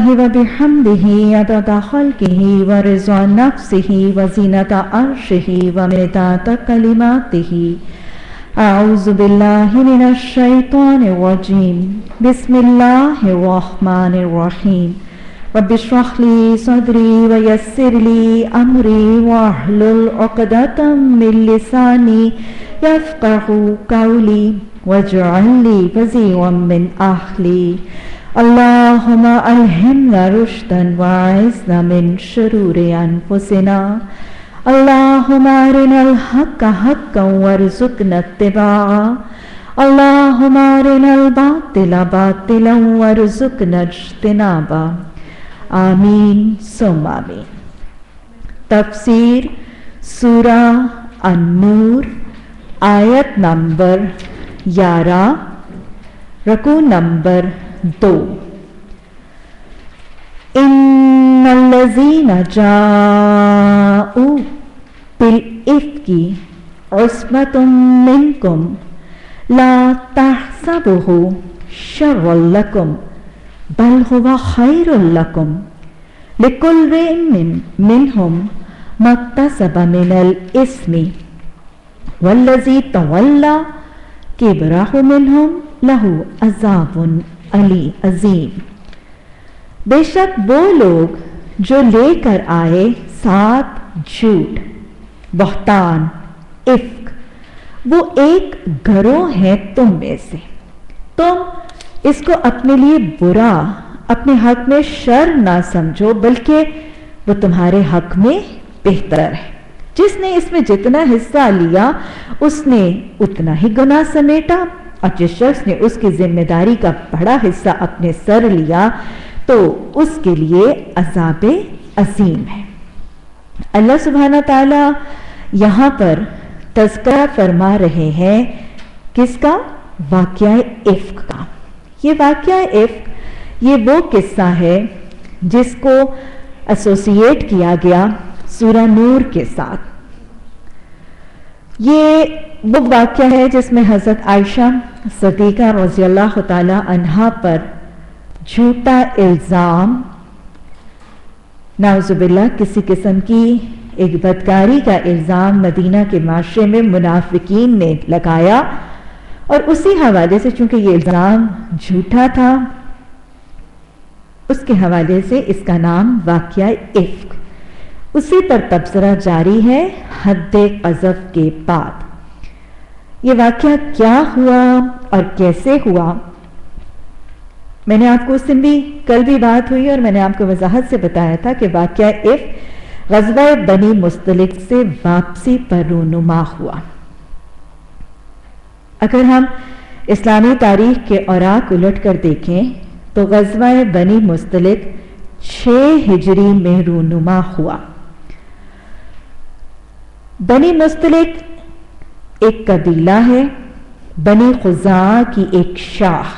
اللہ و بحمدہ عدد خلقہ و رضا نفسہ و زینت عرشہ و مداد کلماتہ۔ اعوذ باللہ من الشیطان الرجیم، بسم اللہ الرحمن الرحیم۔ رب اشرح لی صدری ویسر لی امری واحلل عقدۃ من لسانی یفقہوا قولی واجعل لی وزیرا من اہلی۔ اللہم الہمنا رشدا واعذنا من شرور انفسنا۔ اللہم ارنا الحق حقا وارزقنا اتباعہ۔ اللہم ارنا الباطل باطلا وارزقنا اجتنابہ۔ آمین ثم آمین۔ تفسیر سورہ النور، آیت نمبر 11، رکوع نمبر 2۔ ان الذین جاءوا بالافک عصبۃ منکم لا تحسبوہ شرا لکم بل هو خیر لکم لکل امرئ منہم ما اکتسب من الاثم والذی تولی کبرہ منہم لہ عذاب عظیم۔ بے شک وہ لوگ جو لے کر آئے ساتھ جھوٹ، بہتان، افک، وہ ایک گروہ ہے تم میں سے، تم اس کو اپنے لیے برا، اپنے حق میں شر نہ سمجھو، بلکہ وہ تمہارے حق میں بہتر ہے۔ جس نے اس میں جتنا حصہ لیا اس نے اتنا ہی گناہ سمیٹا، اور جس شخص نے اس کی ذمہ داری کا بڑا حصہ اپنے سر لیا تو اس کے لیے عذاب عظیم ہے۔ اللہ سبحانہ تعالی یہاں پر تذکرہ فرما رہے ہیں کس کا؟ واقعہ افک کا۔ یہ واقعہ افک یہ وہ قصہ ہے جس کو ایسوسیٹ کیا گیا سورہ نور کے ساتھ۔ یہ وہ واقعہ ہے جس میں حضرت عائشہ صدیقہ رضی اللہ تعالی عنہا پر جھوٹا الزام، نعوذ باللہ کسی قسم کی ایک بدکاری کا الزام مدینہ کے معاشرے میں منافقین نے لگایا، اور اسی حوالے سے چونکہ یہ الزام جھوٹا تھا اس کے حوالے سے اس کا نام واقعہ افک۔ اسی پر تبصرہ جاری ہے حد قذف کے بعد۔ یہ واقعہ کیا ہوا اور کیسے ہوا، میں نے آپ کو اس دن بھی کل بھی بات ہوئی اور میں نے آپ کو وضاحت سے بتایا تھا کہ واقعہ افک غزوہ بنی مصطلق سے واپسی پر رونما ہوا۔ اگر ہم اسلامی تاریخ کے اوراق الٹ کر دیکھیں تو غزوہ بنی مصطلق 6 ہجری میں رونما ہوا۔ بنی مصطلق ایک قبیلہ ہے، بنی خزاعہ کی ایک شاخ،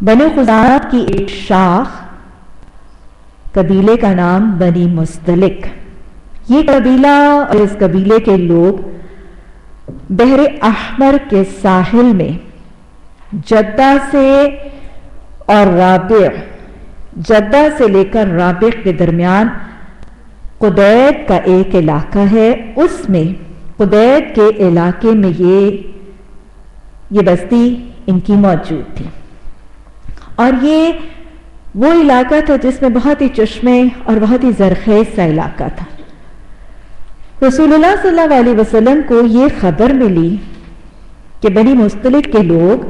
بنی خزاعہ کی ایک شاخ قبیلے کا نام بنی مصطلق۔ یہ قبیلہ اور اس قبیلے کے لوگ بحر احمر کے ساحل میں جدہ سے اور رابغ، جدہ سے لے کر رابغ کے درمیان قدید کا ایک علاقہ ہے، اس میں قدید کے علاقے میں یہ بستی ان کی موجود تھی، اور یہ وہ علاقہ تھا جس میں بہت ہی چشمے اور بہت ہی زرخیز سا علاقہ تھا۔ رسول اللہ صلی اللہ علیہ وسلم کو یہ خبر ملی کہ بنی مصطلق کے لوگ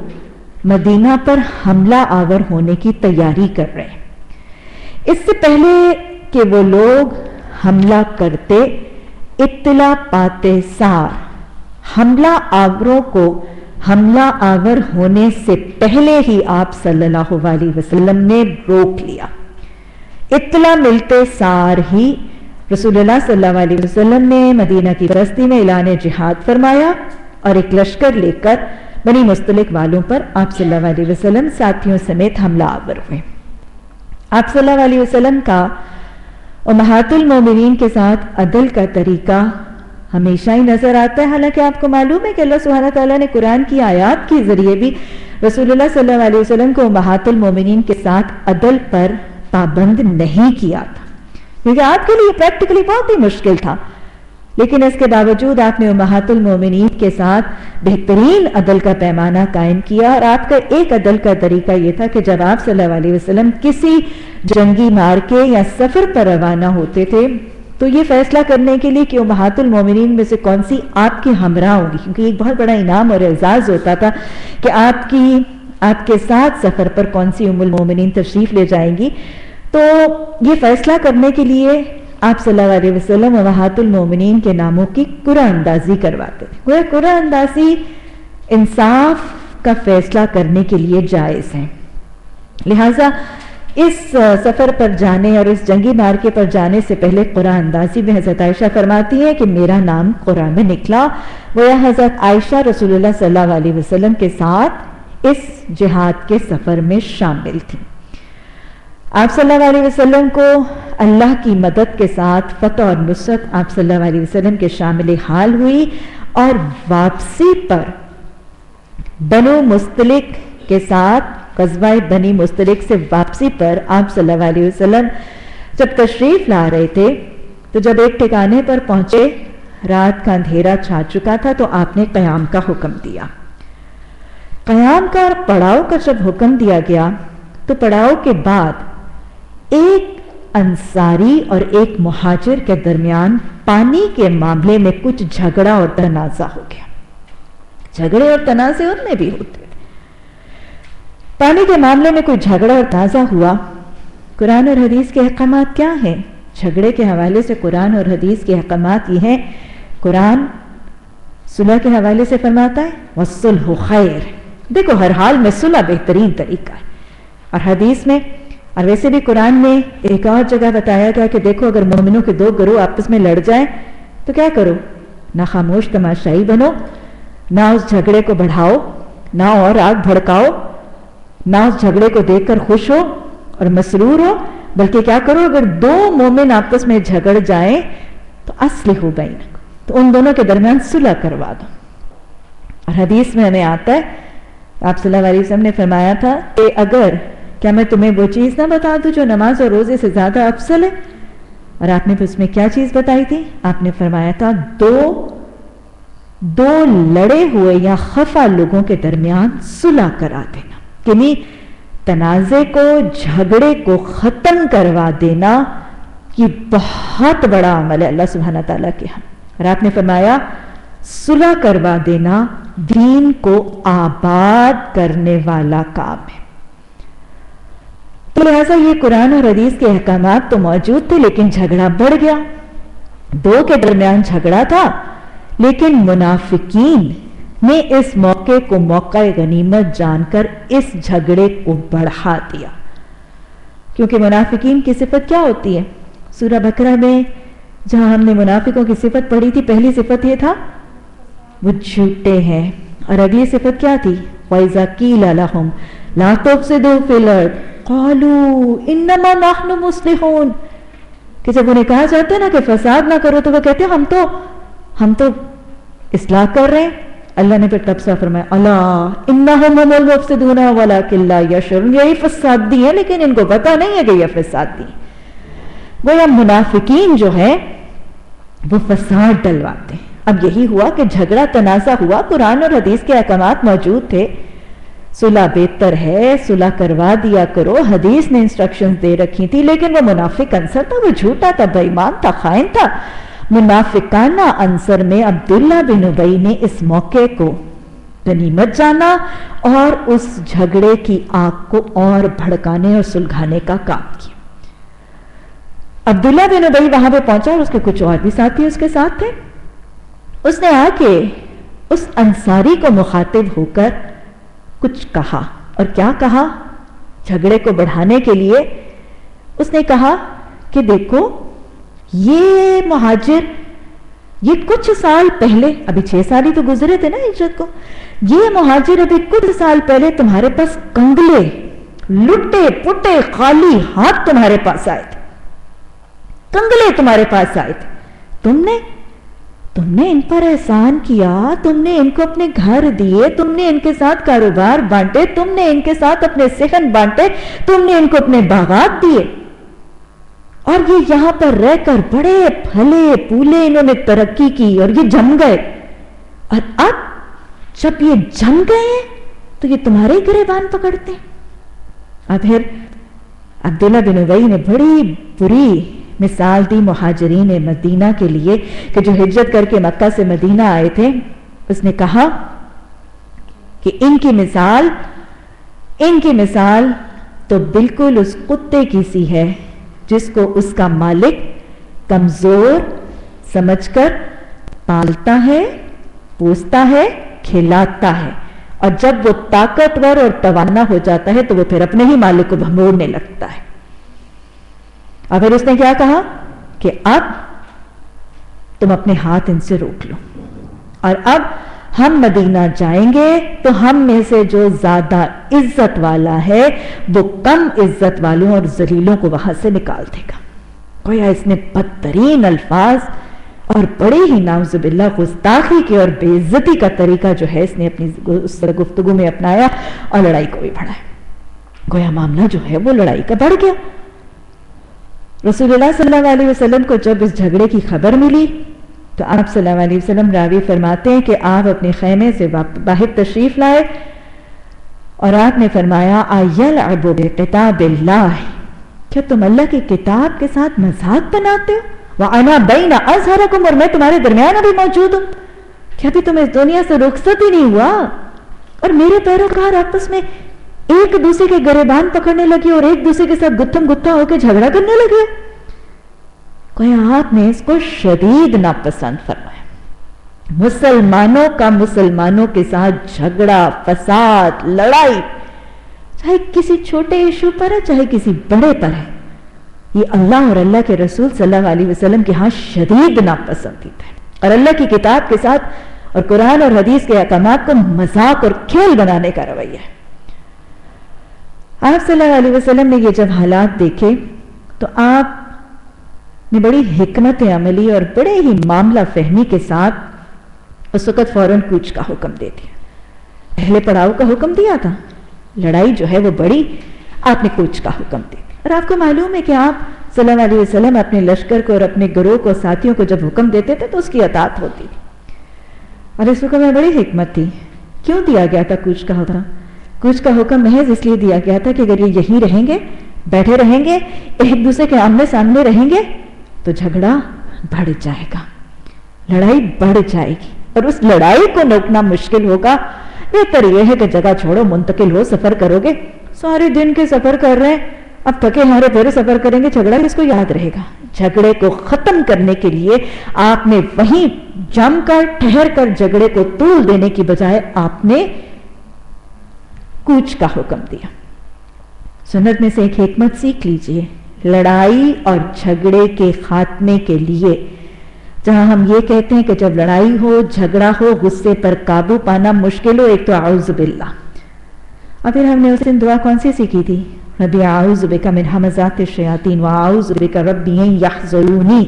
مدینہ پر حملہ آور ہونے کی تیاری کر رہے ہیں۔ اس سے پہلے کہ وہ لوگ حملہ کرتے، اطلاع پاتے سار حملہ آوروں کو حملہ آور ہونے سے پہلے ہی آپ صلی اللہ علیہ وسلم نے روک لیا۔ اطلاع ملتے سار ہی رسول اللہ صلی اللہ علیہ وسلم نے مدینہ کی بستی میں اعلان جہاد فرمایا اور ایک لشکر لے کر بنی مصطلق والوں پر آپ صلی اللہ علیہ وسلم ساتھیوں سمیت حملہ آور ہوئے۔ آپ صلی اللہ علیہ وسلم کا امہات المومنین کے ساتھ عدل کا طریقہ ہمیشہ ہی نظر آتا ہے، حالانکہ آپ کو معلوم ہے کہ اللہ سبحانہ تعالیٰ نے قرآن کی آیات کے ذریعے بھی رسول اللہ صلی اللہ علیہ وسلم کو امہات المومنین کے ساتھ عدل پر پابند نہیں کیا تھا، کیونکہ آپ کے لیے پریکٹیکلی بہت ہی مشکل تھا، لیکن اس کے باوجود آپ نے امہات المومنین کے ساتھ بہترین عدل کا پیمانہ قائم کیا، اور آپ کا ایک عدل کا طریقہ یہ تھا کہ جب آپ صلی اللہ علیہ وسلم کسی جنگی مارکے یا سفر پر روانہ ہوتے تھے تو یہ فیصلہ کرنے کے لیے کہ امہات المومنین میں سے کون سی آپ کی ہمراہ ہوگی، کیونکہ ایک بہت بڑا انعام اور اعزاز ہوتا تھا کہ آپ کے ساتھ سفر پر کون سی ام المومنین تشریف لے جائیں گی، تو یہ فیصلہ کرنے کے لیے آپ صلی اللہ علیہ وسلم امہات المومنین کے ناموں کی قرعہ اندازی کرواتے تھے۔ قرعہ اندازی انصاف کا فیصلہ کرنے کے لیے جائز ہے، لہٰذا اس سفر پر جانے اور اس جنگی مارکے پر جانے سے پہلے قرعہ اندازی میں حضرت عائشہ فرماتی ہے کہ میرا نام قرعہ میں نکلا، گویا حضرت عائشہ رسول اللہ صلی اللہ علیہ وسلم کے ساتھ اس جہاد کے سفر میں شامل تھی۔ آپ صلی اللہ علیہ وسلم کو اللہ کی مدد کے ساتھ فتح اور نصرت آپ صلی اللہ علیہ وسلم کے شامل حال ہوئی، اور واپسی پر بنو مستلق کے ساتھ غزوہ بنی مستلق سے واپسی پر آپ صلی اللہ علیہ وسلم جب تشریف لا رہے تھے تو جب ایک ٹھکانے پر پہنچے، رات کا اندھیرا چھا چکا تھا، تو آپ نے قیام کا حکم دیا۔ قیام کا اور پڑاؤ کا جب حکم دیا گیا تو پڑاؤ کے بعد ایک انصاری اور ایک مہاجر کے درمیان پانی کے معاملے میں کچھ جھگڑا اور تنازع ہو گیا۔ جھگڑے اور تنازع ان میں بھی ہوتے، پانی کے معاملے میں کوئی جھگڑا اور تنازع ہوا۔ قرآن اور حدیث کے احکامات کیا ہیں؟ جھگڑے کے حوالے سے قرآن اور حدیث کے احکامات یہ ہیں، قرآن صلح کے حوالے سے فرماتا ہے وَالصُّلْحُ خَيْرٌ، دیکھو ہر حال میں صلح بہترین طریقہ ہے، اور حدیث میں اور ویسے بھی قرآن میں ایک اور جگہ بتایا گیا کہ دیکھو اگر مومنوں کے دو گروہ آپس میں لڑ جائیں تو کیا کرو، نہ خاموش تماشائی بنو، نہ اس جھگڑے کو بڑھاؤ، نہ اور آگ بھڑکاؤ، نہ اس جھگڑے کو دیکھ کر خوش ہو اور مسرور ہو، بلکہ کیا کرو اگر دو مومن آپس میں جھگڑ جائیں تو اصلحوا بینکم، تو ان دونوں کے درمیان صلح کروا دو۔ اور حدیث میں ہمیں آتا ہے، آپ صلی اللہ علیہ وسلم نے فرمایا تھا کہ اگر کیا میں تمہیں وہ چیز نہ بتا دوں جو نماز اور روزے سے زیادہ افضل ہے؟ اور آپ نے اس میں کیا چیز بتائی تھی؟ آپ نے فرمایا تھا دو لڑے ہوئے یا خفا لوگوں کے درمیان صلح کرا دینا، یعنی تنازع کو، جھگڑے کو ختم کروا دینا، یہ بہت بڑا عمل ہے اللہ سبحانہ تعالیٰ کے ہاں۔ اور آپ نے فرمایا صلح کروا دینا دین کو آباد کرنے والا کام ہے۔ تو لہٰذا یہ قرآن اور حدیث کے احکامات تو موجود تھے، لیکن جھگڑا بڑھ گیا، دو کے درمیان جھگڑا تھا، لیکن منافقین نے اس موقع کو موقع غنیمت جان کر اس جھگڑے کو بڑھا دیا، کیونکہ منافقین کی صفت کیا ہوتی ہے؟ سورہ بقرہ میں جہاں ہم نے منافقوں کی صفت پڑھی تھی، پہلی صفت یہ تھا وہ جھوٹے ہیں، اور اب یہ صفت کیا تھی؟ وَإِذَا قِيلَ لَهُمْ لَا تُفْسِدُوا فِي الْأَرْضِ قَالُوا إِنَّمَا نَحْنُ مُصْلِحُونَ، کہ جب انہیں کہا جاتا ہے نا کہ فساد نہ کرو تو وہ کہتے ہیں ہم تو اصلاح کر رہے ہیں۔ اللہ نے پھر تبصرہ فرمایا الا انہم هم المفسدون ولکن لا یشعرون، یہی فسادی ہیں لیکن ان کو پتہ نہیں ہے کہ یہ فسادی ہیں۔ گویا منافقین جو ہے وہ فساد ڈلواتے ہیں۔ اب یہی ہوا کہ جھگڑا تنازع ہوا، قرآن اور حدیث کے احکامات موجود تھے، صلح بہتر ہے، صلح کروا دیا کرو، حدیث نے انسٹرکشنز دے رکھی تھی، لیکن وہ منافق عنصر تھا، وہ جھوٹا تھا، بے ایمان تھا، خائن تھا۔ منافقانہ عنصر میں عبداللہ بن ابی نے اس موقع کو غنیمت جانا اور اس جھگڑے کی آگ کو اور بھڑکانے اور سلگھانے کا کام کیا۔ عبداللہ بن ابی وہاں پہ پہنچا اور اس کے کچھ اور بھی ساتھی اس کے ساتھ تھے۔ اس نے آ کے اس انصاری کو مخاطب ہو کر کچھ کہا، اور کیا کہا؟ جھگڑے کو بڑھانے کے لیے اس نے کہا کہ دیکھو یہ مہاجر، یہ کچھ سال پہلے، ابھی 6 سال ہی تو گزرے تھے نا ہجرت کو، یہ مہاجر ابھی کچھ سال پہلے تمہارے پاس کنگلے، لٹے پٹے خالی ہاتھ تمہارے پاس آئے تھے، کنگلے تمہارے پاس آئے تھے، تم نے ان پر احسان کیا، تم نے ان کو اپنے گھر دیے، تم نے ان کے ساتھ کاروبار بانٹے، تم نے ان کے ساتھ اپنے صحن بانٹے، تم نے ان کو اپنے باغات دیے، اور یہ یہاں پر رہ کر بڑے پھلے پھولے انہوں نے ترقی کی اور یہ جم گئے، اور اب جب یہ جم گئے ہیں تو یہ تمہارے ہی گریبان پکڑتے ہیں۔ اور پھر عبداللہ بن ابی نے بڑی بری مثال دی مہاجرین مدینہ کے لیے کہ جو ہجرت کر کے مکہ سے مدینہ آئے تھے۔ اس نے کہا کہ ان کی مثال تو بالکل اس کتے کی سی ہے جس کو اس کا مالک کمزور سمجھ کر پالتا ہے، پوستا ہے، کھلاتا ہے، اور جب وہ طاقتور اور توانا ہو جاتا ہے تو وہ پھر اپنے ہی مالک کو بھموڑنے لگتا ہے۔ اور پھر اس نے کیا کہا کہ اب تم اپنے ہاتھ ان سے روک لو، اور اب ہم مدینہ جائیں گے تو ہم میں سے جو زیادہ عزت والا ہے وہ کم عزت والوں اور ذلیلوں کو وہاں سے نکال دے گا۔ گویا اس نے بدترین الفاظ اور بڑے ہی نعوذ باللہ گستاخی کی اور بے عزتی کا طریقہ جو ہے اس نے اپنی اس گفتگو میں اپنایا اور لڑائی کو بھی بڑھایا۔ گویا معاملہ جو ہے وہ لڑائی کا بڑھ گیا۔ رسول اللہ صلی اللہ علیہ وسلم کو جب اس جھگڑے کی خبر ملی تو آپ صلی اللہ علیہ وسلم راوی فرماتے ہیں کہ آپ اپنے خیمے سے باہر تشریف لائے اور آپ نے فرمایا ایلعب بکتاب اللہ، کیا تم اللہ کی کتاب کے ساتھ مذاق بناتے ہو؟ وَأَنَا بَيْنَ أَظْهَرَكُمْ، اور میں تمہارے درمیان ابھی موجود ہوں، کیا ابھی تم اس دنیا سے رخصت ہی نہیں ہوا اور میرے پیروکار آپس میں ایک دوسرے کے گریبان پکڑنے لگے اور ایک دوسرے کے ساتھ گتھم گتھا ہو کے جھگڑا کرنے لگے؟ آپ نے اس کو شدید ناپسند فرمایا۔ مسلمانوں کا مسلمانوں کے ساتھ جھگڑا، فساد، لڑائی، چاہے کسی چھوٹے ایشو پر ہے چاہے کسی بڑے پر ہے، یہ اللہ اور اللہ کے رسول صلی اللہ علیہ وسلم کے ہاں شدید ناپسندیدہ ہے، اور اللہ کی کتاب کے ساتھ اور قرآن اور حدیث کے احکامات کو مذاق اور کھیل بنانے کا رویہ ہے۔ آپ صلی اللہ علیہ وسلم نے یہ جب حالات دیکھے تو آپ نے بڑی حکمت عملی اور بڑے ہی معاملہ فہمی کے ساتھ اس وقت فوراً کوچ کا حکم دے دیا۔ پہلے پڑاؤ کا حکم دیا تھا، لڑائی جو ہے وہ بڑی، آپ نے کوچ کا حکم دے دیا۔ اور آپ کو معلوم ہے کہ آپ صلی اللہ علیہ وسلم اپنے لشکر کو اور اپنے گروہ کو، ساتھیوں کو جب حکم دیتے تھے تو اس کی اطاعت ہوتی تھی، اور اس حکم میں بڑی حکمت تھی۔ کیوں دیا گیا تھا کوچ کا حکم؟ کوچ کا حکم محض اس لیے دیا گیا تھا کہ اگر یہ یہیں رہیں گے، بیٹھے رہیں گے، ایک دوسرے کے آمنے سامنے رہیں گے تو جھگڑا بڑھ جائے گا، لڑائی بڑھ جائے گی، اور اس لڑائی کو روکنا مشکل ہوگا۔ بہتر یہ ہے کہ جگہ چھوڑو، منتقل ہو، سفر کرو گے، سارے دن کے سفر کر رہے ہیں، اب تھکے ہارے پھر سفر کریں گے، جھگڑا کس کو یاد رہے گا؟ جھگڑے کو ختم کرنے کے لیے آپ نے وہیں جم کر ٹھہر کر جھگڑے کو طول دینے کی بجائے آپ نے کوچ کا حکم دیا۔ سنت میں سے ایک حکمت سیکھ لیجئے، لڑائی اور جھگڑے کے خاتمے کے لیے جہاں ہم یہ کہتے ہیں کہ جب لڑائی ہو، جھگڑا ہو، غصے پر قابو پانا مشکل ہو، ایک تو اعوذ باللہ، اور پھر ہم نے اس دن دعا کون سی سیکھی تھی؟ ربی اعوذ بک من ہمزات الشیاطین واعوذ بک ربی ان یحضرونی،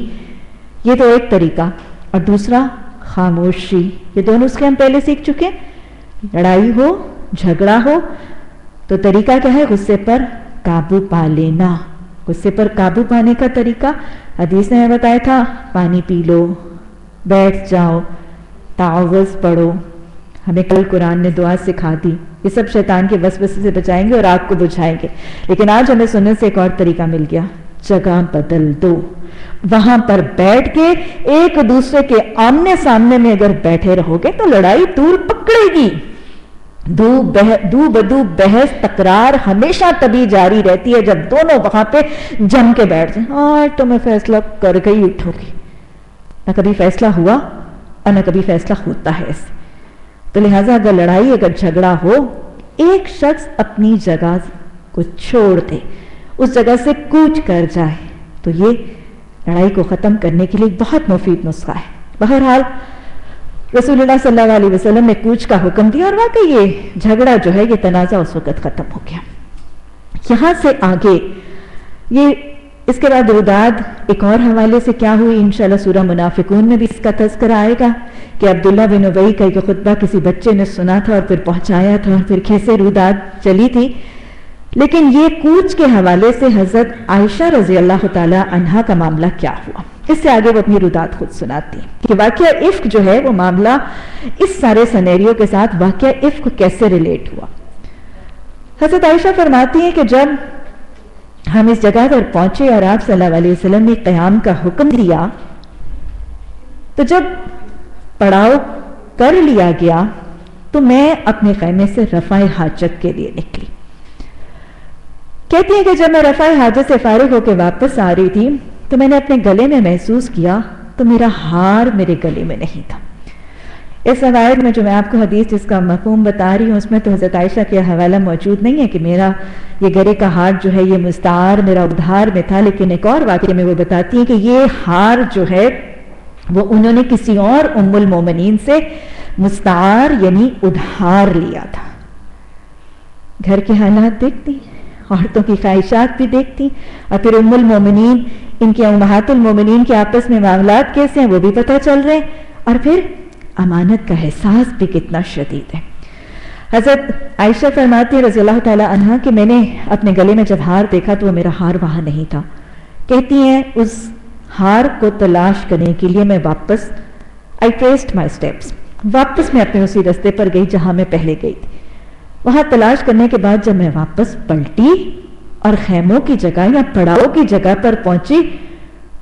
یہ تو ایک طریقہ، اور دوسرا خاموشی، یہ دونوں اس کے ہم پہلے سیکھ چکے۔ لڑائی ہو، جھگڑا ہو تو طریقہ کیا ہے؟ غصے پر قابو پا لینا۔ غصے پر قابو پانے کا طریقہ حدیث نے بتایا تھا، پانی پی لو، بیٹھ جاؤ، تعوذ پڑھو، ہمیں کل قرآن نے دعا سکھا دی، یہ سب شیطان کے وسوسے سے بچائیں گے اور آگ کو بجھائیں گے۔ لیکن آج ہمیں سننے سے ایک اور طریقہ مل گیا، جگہ بدل دو، وہاں پر بیٹھ کے ایک دوسرے کے آمنے سامنے میں اگر بیٹھے رہو گے تو لڑائی طول پکڑے گی۔ دو بدو بحث تکرار ہمیشہ تبھی جاری رہتی ہے جب دونوں وہاں پہ جم کے بیٹھ جائیں، اور تو میں فیصلہ کر کے ہی اٹھو گی، نہ کبھی فیصلہ ہوا اور نہ کبھی فیصلہ ہوتا ہے ایسے۔ تو لہٰذا اگر لڑائی، اگر جھگڑا ہو، ایک شخص اپنی جگہ کو چھوڑ دے، اس جگہ سے کوچ کر جائے، تو یہ لڑائی کو ختم کرنے کے لیے بہت مفید نسخہ ہے۔ بہرحال رسول اللہ صلی اللہ علیہ وسلم نے کوچ کا حکم دیا، اور واقعی یہ جھگڑا جو ہے، یہ تنازع اس وقت ختم ہو گیا۔ یہاں سے آگے یہ اس کے بعد روداد ایک اور حوالے سے کیا ہوئی، انشاءاللہ سورہ منافقون میں بھی اس کا تذکرہ آئے گا کہ عبداللہ بن ابی کا خطبہ کسی بچے نے سنا تھا اور پھر پہنچایا تھا، اور پھر کیسے روداد چلی تھی۔ لیکن یہ کوچ کے حوالے سے حضرت عائشہ رضی اللہ تعالی عنہا کا معاملہ کیا ہوا، اس سے آگے وہ اپنی رودات خود سناتی ہیں کہ واقعہ افک جو ہے وہ معاملہ اس سارے سینیریو کے ساتھ واقعہ افک کیسے ریلیٹ ہوا۔ حضرت عائشہ فرماتی ہیں کہ جب ہم اس جگہ پر پہنچے اور آپ صلی اللہ علیہ وسلم نے قیام کا حکم دیا تو جب پڑاؤ کر لیا گیا تو میں اپنے خیمے سے رفع حاجت کے لیے نکلی۔ کہتی ہیں کہ جب میں رفع حاجت سے فارغ ہو کے واپس آ رہی تھی تو میں نے اپنے گلے میں محسوس کیا تو میرا ہار میرے گلے میں نہیں تھا۔ اس روایت میں جو میں آپ کو حدیث جس کا مفہوم بتا رہی ہوں اس میں تو حضرت عائشہ کے حوالہ موجود نہیں ہے کہ میرا یہ گلے کا ہار جو ہے یہ مستعار میرا ادھار میں تھا، لیکن ایک اور واقعے میں وہ بتاتی ہیں کہ یہ ہار جو ہے وہ انہوں نے کسی اور ام المومنین سے مستعار یعنی ادھار لیا تھا۔ گھر کے حالات دیکھتی، عورتوں کی خواہشات بھی دیکھتی، اور پھر ام المومنین ان کے امہات المومنین کے آپس میں معاملات کیسے ہیں وہ بھی پتہ چل رہے ہیں، اور پھر امانت کا احساس بھی کتنا شدید ہے۔ حضرت عائشہ فرماتی ہے رضی اللہ تعالی عنہا کہ میں نے اپنے گلے میں جب ہار دیکھا تو وہ میرا ہار وہاں نہیں تھا۔ کہتی ہیں اس ہار کو تلاش کرنے کے لیے میں واپس I traced my steps، واپس میں اپنے اسی رستے پر گئی جہاں میں پہلے گئی تھی۔ وہاں تلاش کرنے کے بعد جب میں واپس پلٹی اور خیموں کی جگہ یا پڑاؤ کی جگہ پر پہنچی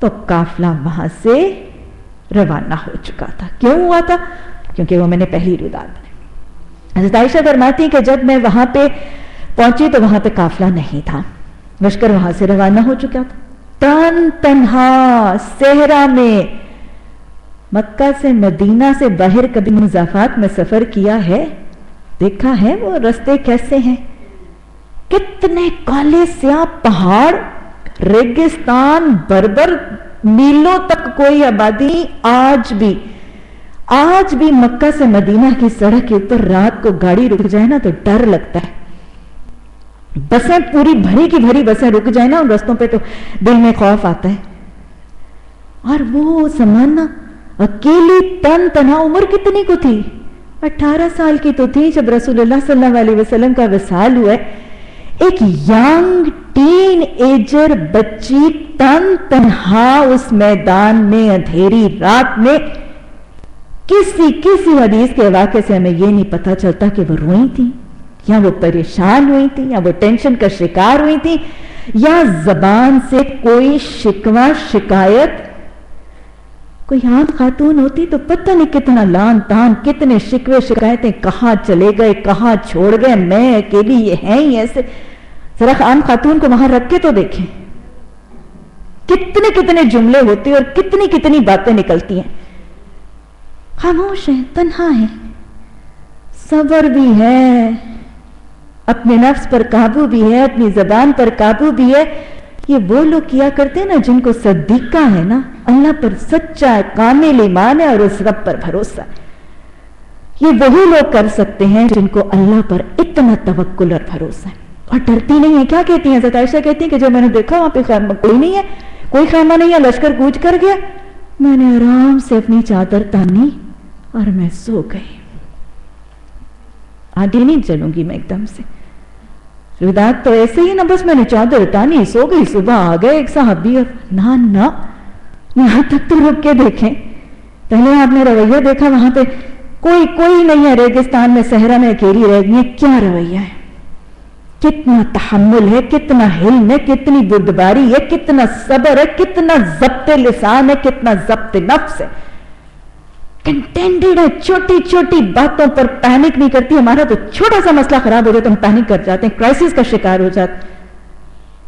تو قافلہ وہاں سے روانہ ہو چکا تھا۔ کیوں ہوا تھا؟ کیونکہ وہ میں نے پہلی رودات بنائی۔ حضرت عائشہ فرماتی ہیں کہ جب میں وہاں پہ پہنچی تو وہاں پہ قافلہ نہیں تھا، لشکر وہاں سے روانہ ہو چکا تھا۔ تنہا صحرا میں، مکہ سے مدینہ سے باہر کبھی مضافات میں سفر کیا ہے؟ دیکھا ہے وہ رستے کیسے ہیں؟ کتنے کالے سیاہ پہاڑ، ریگستان، بربر، میلوں تک کوئی آبادی۔ آج بھی مکہ سے مدینہ کی سڑک کے اوپر رات کو گاڑی رک جائے نا تو ڈر لگتا ہے۔ بسیں پوری بھری کی بھری بسیں رک جائیں نا ان رستوں پہ تو دل میں خوف آتا ہے۔ اور وہ زمانہ اکیلی تنہا، عمر کتنی کو تھی؟ 18 سال کی تو تھی جب رسول اللہ صلی اللہ علیہ وسلم کا وصال ہوا ہے۔ ایک ینگ ٹین ایجر بچی تنہا اس میدان میں اندھیری رات میں، کسی حدیث کے واقعے سے ہمیں یہ نہیں پتا چلتا کہ وہ روئی تھی یا وہ پریشان ہوئی تھی یا وہ ٹینشن کا شکار ہوئی تھی یا زبان سے کوئی شکوہ شکایت۔ کوئی عام خاتون ہوتی تو پتہ نہیں کتنا لان تان، کتنے شکوے شکایتیں کہاں چلے گئے، کہاں چھوڑ گئے، میں اکیلی یہ ہیں ہی ایسے۔ ذرا عام خاتون کو وہاں رکھ کے تو دیکھیں کتنے جملے ہوتے اور کتنی باتیں نکلتی ہیں۔ خاموش ہیں، تنہا ہیں، صبر بھی ہے، اپنے نفس پر قابو بھی ہے، اپنی زبان پر قابو بھی ہے۔ یہ وہ لوگ کیا کرتے ہیں نا جن کو صدیقہ ہے نا، اللہ پر سچا ہے، کامل ایمان ہے اور اس رب پر بھروسہ ہے۔ یہ وہی لوگ کر سکتے ہیں جن کو اللہ پر اتنا توکل اور بھروسہ ہے اور ڈرتی نہیں ہے۔ کیا کہتی ہیں حضرت عائشہ؟ کہتی ہیں کہ جب میں نے دیکھا وہاں پہ خیمہ کوئی نہیں ہے، کوئی خیمہ نہیں ہے، لشکر کوچ کر گیا، میں نے آرام سے اپنی چادر تانی اور میں سو گئی۔ آگے نہیں چلوں گی میں ایک دم سے، رودات تو ایسے ہی نا، بس میں نے چادر تانی سو گئی، صبح آ گئے ایک صحابی اور نہ یہاں تک تو رک کے دیکھیں۔ پہلے آپ نے رویہ دیکھا، وہاں پہ کوئی نہیں ہے، ریگستان میں صحرا میں اکیلی رہ گئی ہے، کیا رویہ ہے، کتنا تحمل ہے، کتنا حلم ہے، کتنی بردباری ہے، کتنا صبر ہے، کتنا ضبط لسان ہے، کتنا ضبط نفس ہے، کنٹینڈڈ ہے، چھوٹی باتوں پر پینک نہیں کرتی۔ ہمارا تو چھوٹا سا مسئلہ خراب ہو جائے تو ہم پینک کر جاتے ہیں، کرائسس کا شکار ہو جاتے ہیں۔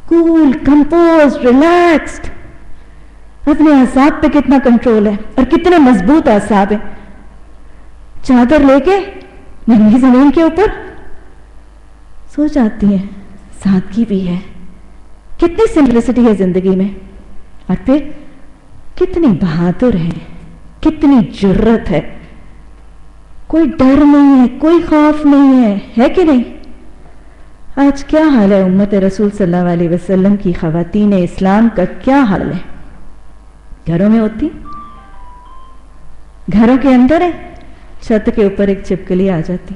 کول، کمپوز، ریلیکسڈ، اپنے اعصاب پہ کتنا کنٹرول ہے اور کتنے مضبوط اعصاب ہیں۔ چادر لے کے ننگی زمین کے اوپر سو جاتی ہیں، سادگی بھی ہے، کتنی سمپلسٹی ہے زندگی میں، اور پھر کتنی بہادر ہے، کتنی جرت ہے، کوئی ڈر نہیں ہے، کوئی خوف نہیں ہے کہ نہیں؟ آج کیا حال ہے امت رسول صلی اللہ علیہ وسلم کی خواتین اسلام کا؟ کیا حال ہے؟ گھروں میں ہوتی، گھروں کے اندر ہے، چھت کے اوپر ایک چھپکلی آ جاتی،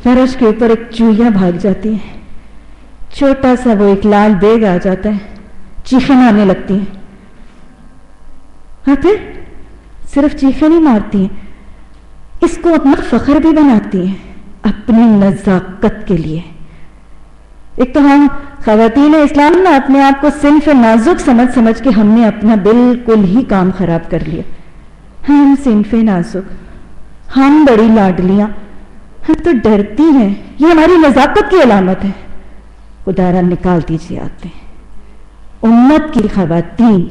فرش کے اوپر ایک چوہیاں بھاگ جاتی ہیں، چھوٹا سا وہ ایک لال بیگ آ جاتا ہے، چیخیں مارنے لگتی ہیں، اور پھر صرف چیخیں نہیں مارتی ہیں، اس کو اپنا فخر بھی بناتی ہیں اپنی نزاکت کے لیے. ایک تو ہم خواتین اسلام نے اپنے آپ کو صنف نازک سمجھ کے ہم نے اپنا بالکل ہی کام خراب کر لیا. ہم صنف نازک، ہم بڑی لاڈلیاں، ہم تو ڈرتی ہیں، یہ ہماری نزاکت کی علامت ہے. خدا را نکال دیجیے آتے ہیں. امت کی خواتین،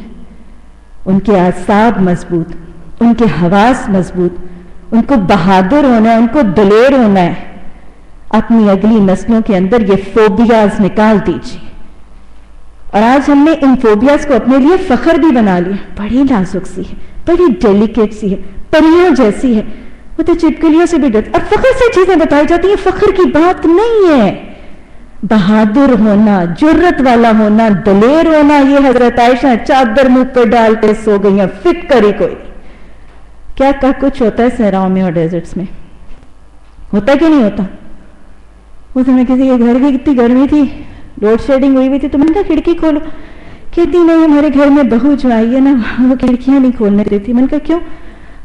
ان کے اعصاب مضبوط، ان کے حواس مضبوط، ان کو بہادر ہونا ہے، ان کو دلیر ہونا ہے. اپنی اگلی نسلوں کے اندر یہ فوبیاز نکال دیجیے. اور آج ہم نے ان فوبیاز کو اپنے لیے فخر بھی بنا لیا. بڑی نازک سی ہے، بڑی ڈیلیکیٹ سی ہے، پریوں جیسی ہے، وہ تو چپکلیوں سے بھی ڈرتی. اور فخر سے چیزیں بتائی جاتی ہیں، فخر کی بات نہیں ہے. بہادر ہونا، جرت والا ہونا، دلیر ہونا، یہ حضرت عائشہ چادر منہ پہ ڈال کے سو گئی ہیں، فکر ہی کوئی نہیں. کیا کچھ ہوتا ہے صحراؤں میں اور ڈیزرٹس میں؟ ہوتا کہ نہیں ہوتا؟ اس میں کسی کے گھر کی کتنی گرمی تھی، لوڈ شیڈنگ ہوئی تھی، تو میں نے کہا کھڑکی کھولو. کہتی نہیں، ہمارے گھر میں بہو جو آئی ہے نا وہ کھڑکیاں نہیں کھولنے دیتی. میں نے کہا کیوں؟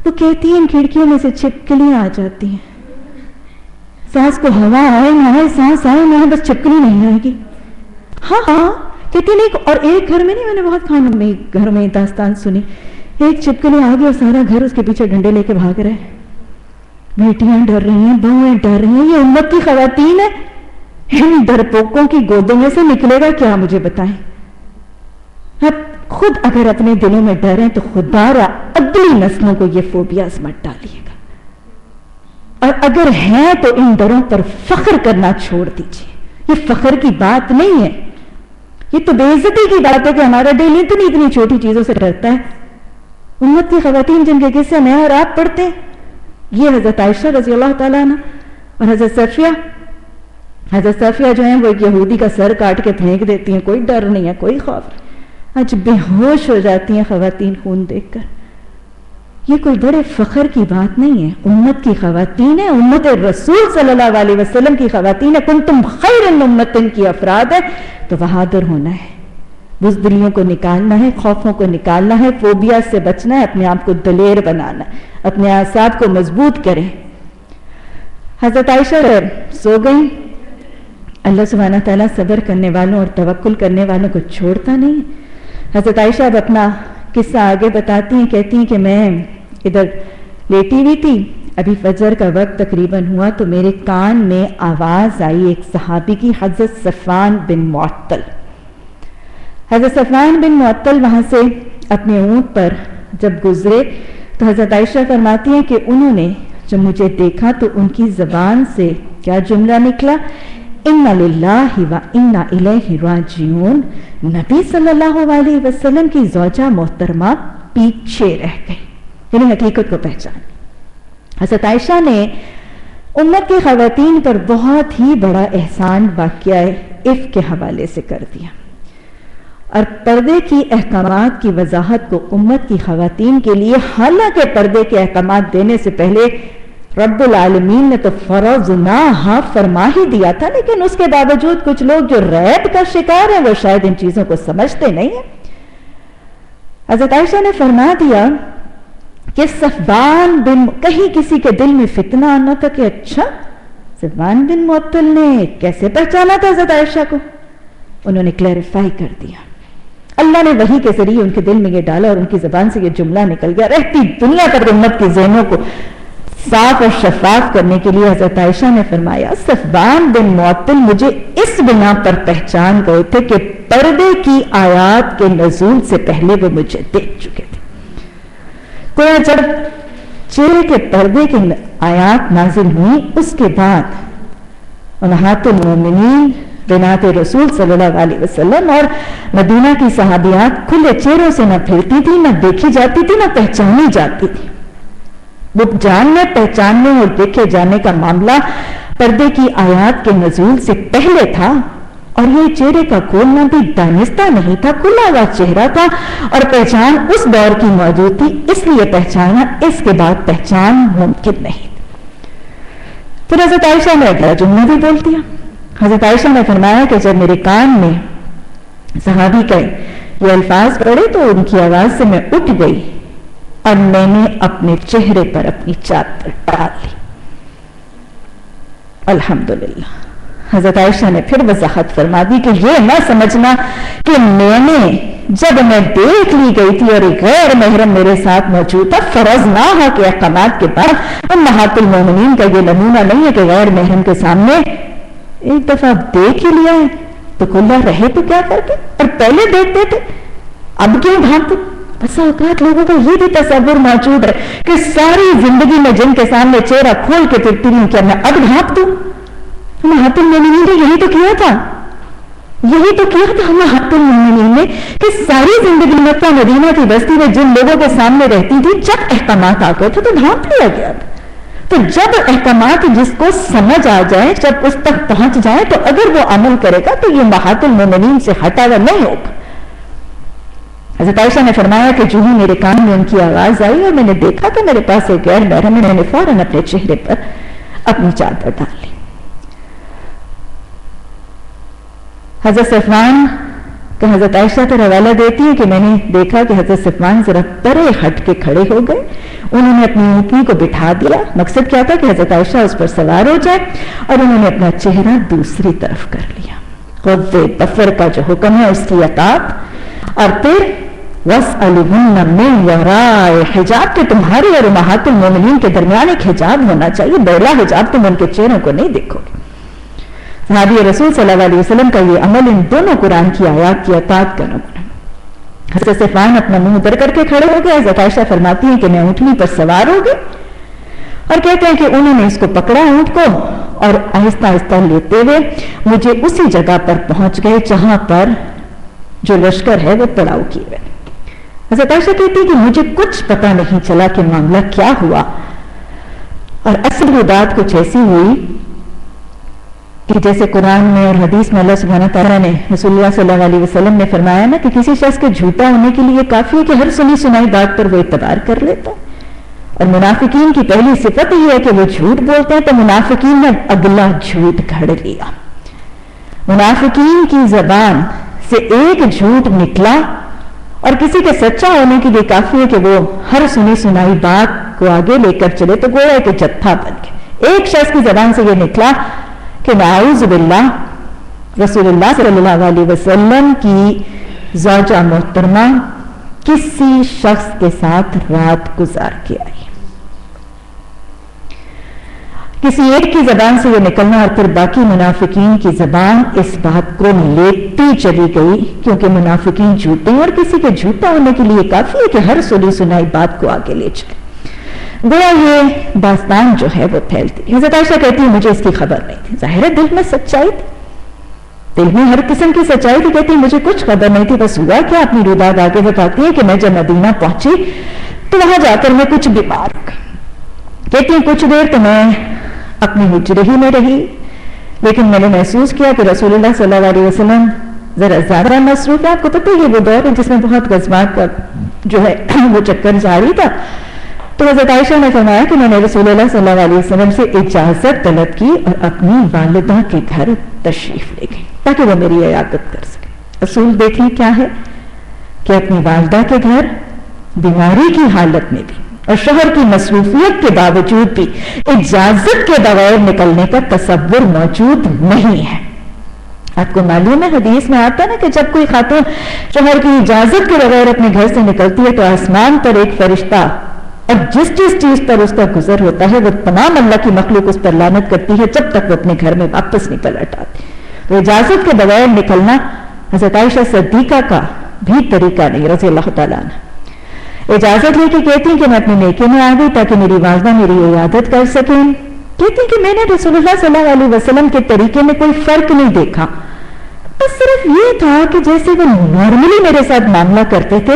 تو کہتی ہے ان کھڑکیوں میں سے چھپکلیاں آ جاتی ہیں. سانس کو ہوا آئے نہ آئے، سانس آئے نہ آئے، بس چھپکلی نہیں آئے گی. ہاں کہتی نہیں. اور ایک گھر میں نہیں، میں نے بہت خانوں میں گھر میں داستان سنی، ایک چھپکلی آ گئی اور سارا گھر اس کے پیچھے ڈنڈے لے کے بھاگ رہے. بیٹیاں ڈر رہی ہیں، بہویں ڈر رہی ہیں. یہ امت کی خواتین ہیں. ان ڈرپوکوں کی گودوں میں سے نکلے گا کیا مجھے بتائیں؟ اب خود اگر اپنے دلوں میں ڈر ہیں تو خدا را اگلی نسلوں کو یہ فوبیاز مت ڈالیے گا. اور اگر ہیں تو ان ڈروں پر فخر کرنا چھوڑ دیجیے. یہ فخر کی بات نہیں ہے، یہ تو بے عزتی کی بات ہے کہ ہمارا دل اتنی چھوٹی چیزوں سے ڈرتا ہے. امت کی خواتین جن کے قصے میں اور آپ پڑھتے ہیں، یہ حضرت عائشہ رضی اللہ تعالیٰ عنہ اور حضرت صفیہ جو ہیں وہ ایک یہودی کا سر کاٹ کے پھینک دیتی ہیں. کوئی ڈر نہیں ہے، کوئی خوف نہیں. آج بے ہوش ہو جاتی ہیں خواتین خون دیکھ کر. یہ کوئی بڑے فخر کی بات نہیں ہے. امت کی خواتین ہے، امت رسول صلی اللہ علیہ وسلم کی خواتین ہے. کنتم خیر امت کی افراد ہے. تو بہادر ہونا ہے، بزدلیوں کو نکالنا ہے، خوفوں کو نکالنا ہے، فوبیا سے بچنا ہے، اپنے آپ کو دلیر بنانا ہے، اپنے اعصاب کو مضبوط کریں. حضرت عائشہ سو گئی. اللہ سبحانہ تعالیٰ صبر کرنے والوں اور توکل کرنے والوں کو چھوڑتا نہیں. حضرت عائشہ اب اپنا قصہ آگے بتاتی ہیں. کہتی ہیں کہ میں ادھر لیٹی ہوئی تھی، ابھی فجر کا وقت تقریباً ہوا تو میرے کان میں آواز آئی ایک صحابی کی، حضرت صفوان بن معطل. حضرت صفوان بن معطل وہاں سے اپنے اونٹ پر جب گزرے تو حضرت عائشہ فرماتی ہیں کہ انہوں نے جب مجھے دیکھا تو ان کی زبان سے کیا جملہ نکلا؟ اِنَّا لِلَّهِ وَإِنَّا إِلَيْهِ راجعون. نبی صلی اللہ علیہ وسلم کی زوجہ محترمہ پیچھے رہ گئی، یعنی حقیقت کو پہچان. حضرت عائشہ نے امت کی خواتین پر بہت ہی بڑا احسان واقعہ عفق کے حوالے سے کر دیا، اور پردے کی احکامات کی وضاحت کو امت کی خواتین کے لیے، حالانکہ پردے کے احکامات دینے سے پہلے رب العالمین نے تو فرضناہا فرما ہی دیا تھا، لیکن اس کے باوجود کچھ لوگ جو ریب کا شکار ہیں وہ شاید ان چیزوں کو سمجھتے نہیں ہیں. حضرت عائشہ نے فرما دیا کہ صفوان بن، کہیں کسی کے دل میں فتنہ آنا تھا کہ اچھا صفوان بن معطل نے کیسے پہچانا تھا حضرت عائشہ کو. انہوں نے کلیریفائی کر دیا. اللہ نے وحی کے ذریعے ان کے دل میں یہ ڈالا اور ان کی زبان سے یہ جملہ نکل گیا. رہتی دنیا پر امت کی ذہنوں کو صاف اور شفاف کرنے کے لیے حضرت عائشہ نے فرمایا صفوان بن معطل مجھے اس بنا پر پہچان گئے تھے کہ پردے کی آیات کے نزول سے پہلے وہ مجھے دیکھ چکے تھے. کوئی جب چہرے کے پردے کی آیات نازل ہوئی اس کے بعد امہات المومنین بنات رسول صلی اللہ علیہ وسلم اور مدینہ کی صحابیات کھلے چہروں سے نہ پھرتی تھی، نہ دیکھی جاتی تھی، نہ پہچانی جاتی تھی. وہ جاننے پہچاننے اور دیکھے جانے کا معاملہ پردے کی آیات کے نزول سے پہلے تھا، اور یہ چہرے کا کھولنا بھی دانستہ نہیں تھا، کھلا ہوا چہرہ تھا، اور پہچان اس دور کی موجود تھی، اس لیے پہچانا، اس کے بعد پہچان ممکن نہیں. پھر حضرت عائشہ نے اگلا جملہ بھی بول دیا. حضرت عائشہ نے فرمایا کہ جب میرے کان میں صحابی کے یہ الفاظ پڑھے تو ان کی آواز سے میں اٹھ گئی اور میں نے اپنے چہرے پر اپنی چادر ڈال لی. الحمدللہ. حضرت عائشہ نے پھر وضاحت فرما دی کہ یہ نہ سمجھنا کہ میں نے جب میں دیکھ لی گئی تھی اور ایک غیر محرم میرے ساتھ موجود تھا، فرض نہ ہو کہ احکامات کے بعد امہات المومنین کا یہ نمونہ نہیں ہے کہ غیر محرم کے سامنے ایک دفعہ دیکھ ہی لیا ہے تو کھلا رہے تو کیا کر کے، اور پہلے دیکھتے تھے اب کیوں بھاگتے. بس اوقات لوگوں کا یہ بھی تصور موجود ہے کہ ساری زندگی میں جن کے سامنے چہرہ کھول کے پھرتی ہوں کیا میں اب بھاگ دوں. امہات المومنین نے یہی تو کیا تھا امہات المومنین نے کہ ساری زندگی مکہ مدینہ کی بستی میں جن لوگوں کے سامنے رہتی تھی جب احکامات آ گئے تھے تو ڈھانپ لیا گیا تھا. تو جب احکامات جس کو سمجھ آ جائے، جب اس تک پہنچ جائے تو اگر وہ عمل کرے گا تو یہ امہات المومنین سے ہٹا ہوا نہیں ہوگا. حضرت عائشہ نے فرمایا کہ جو ہی میرے کان میں ان کی آواز آئی اور میں نے دیکھا کہ میرے پاس ایک غیر محرم ہے، میں نے فوراً اپنے چہرے پر اپنی چادر ڈال لی. حضرت صفوان کہ حضرت عائشہ کا حوالہ دیتی ہے کہ میں نے دیکھا کہ حضرت صفوان ذرا پرے ہٹ کے کھڑے ہو گئے، انہوں نے اپنی اونٹنی کو بٹھا دیا. مقصد کیا تھا کہ حضرت عائشہ اس پر سوار ہو جائے، اور انہوں نے اپنا چہرہ دوسری طرف کر لیا. غض بصر کا جو حکم ہے اس کی اطاعت، اور پھر وَاسْأَلُهُنَّ مِنْ وَرَاءِ حجاب کہ تمہاری اور امہات المومنین کے درمیان ایک حجاب ہونا چاہیے، بلا حجاب تم ان کے چہروں کو نہیں دیکھو گے. صحابی رسول صلی اللہ علیہ وسلم کا یہ عمل ان دونوں قرآن کی آیات کی اطاعت کا نمونہ. حضرت صفوان اپنا منہ ادھر کر کے کھڑے ہو گئے. حضرت عائشہ فرماتی ہیں کہ میں اونٹنی پر سوار ہو گئی اور کہتے ہیں کہ انہوں نے اس کو پکڑا اونٹ کو اور آہستہ آہستہ لیتے ہوئے مجھے اسی جگہ پر پہنچ گئے جہاں پر جو لشکر ہے وہ پڑاؤ کیے ہوئے. حضرت عائشہ کہتی کہ مجھے کچھ پتہ نہیں چلا کہ معاملہ کیا ہوا، اور اصل وہ بات کچھ ایسی ہوئی کہ جیسے قرآن میں اور حدیث میں اللہ سبحانہ تعالیٰ نے رسول اللہ صلی اللہ علیہ وسلم نے فرمایا نا کہ کسی شخص کے جھوٹا ہونے کے لیے کافی ہے کہ ہر سنی سنائی بات پر وہ اعتبار کر لیتا ہے. اور منافقین کی پہلی صفت یہ ہے کہ وہ جھوٹ بولتے ہیں، تو منافقین نے اگلا جھوٹ گھڑ لیا. منافقین کی زبان سے ایک جھوٹ نکلا اور کسی کے سچا ہونے کے لیے کافی ہے کہ وہ ہر سنی سنائی بات کو آگے لے کر چلے تو گویا کہ جتھا بن گیا. ایک شخص کی زبان سے یہ نکلا کہ نعوذ باللہ رسول اللہ صلی اللہ علیہ وسلم کی زوجہ محترمہ کسی شخص کے ساتھ رات گزار کے آئی. کسی ایک کی زبان سے یہ نکلنا اور پھر باقی منافقین کی زبان اس بات کو لیتی چلی گئی، کیونکہ منافقین جھوٹے ہیں اور کسی کے جھوٹا ہونے کے لیے کافی ہے کہ ہر سنی سنائی بات کو آگے لے چلے. گویا یہ داستان جو ہے وہ پھیلتی. حضرت عائشہ کہتی ہے مجھے اس کی خبر نہیں تھی. ظاہر ہے دل میں سچائی تھی، دل میں ہر قسم کی سچائی تھی. کہتی ہے مجھے کچھ خبر نہیں تھی. بس ہوا کیا، اپنی روداد آگے بتاتی ہے کہ میں جب مدینہ پہنچی تو وہاں جا کر میں کچھ بیمار ہو گئی. کہتی ہے کچھ دیر تو میں اپنی حجرے ہی میں رہی، لیکن میں نے محسوس کیا کہ رسول اللہ صلی اللہ علیہ وسلم ذرا زیادہ مصروف ہے. آپ کو پتہ ہے وہ دور ہے جس میں بہت غزوات کا جو ہے وہ چکر جاری تھا. تو حضرت عائشہ نے فرمایا کہ میں نے رسول اللہ صلی اللہ علیہ وسلم سے اجازت طلب کی اور اپنی والدہ کے گھر تشریف لے گئی تاکہ وہ میری عیادت کر سکے. اصول دیکھیں کیا ہے کہ اپنی والدہ کے گھر بیماری کی حالت میں بھی اور شوہر کی مصروفیت کے باوجود بھی اجازت کے بغیر نکلنے کا تصور موجود نہیں ہے. آپ کو معلوم ہے حدیث میں آتا ہے نا کہ جب کوئی خاتون شوہر کی اجازت کے بغیر اپنے گھر سے نکلتی ہے تو آسمان پر ایک فرشتہ اور جس چیز پر اس کا گزر ہوتا ہے وہ تمام اللہ کی مخلوق اس پر لعنت کرتی ہے جب تک وہ اپنے گھر میں واپس نہیں پلٹ آتی. تو اجازت کے بغیر نکلنا حضرت عائشہ صدیقہ کا بھی طریقہ نہیں رضی اللہ تعالیٰ عنہ. اجازت لے کے کہتی ہیں کہ میں اپنے نیکے میں آ گئی تاکہ میری والدہ میری عیادت کر سکیں. کہتی ہیں کہ میں نے رسول اللہ صلی اللہ علیہ وسلم کے طریقے میں کوئی فرق نہیں دیکھا، بس صرف یہ تھا کہ جیسے وہ نارملی میرے ساتھ معاملہ کرتے تھے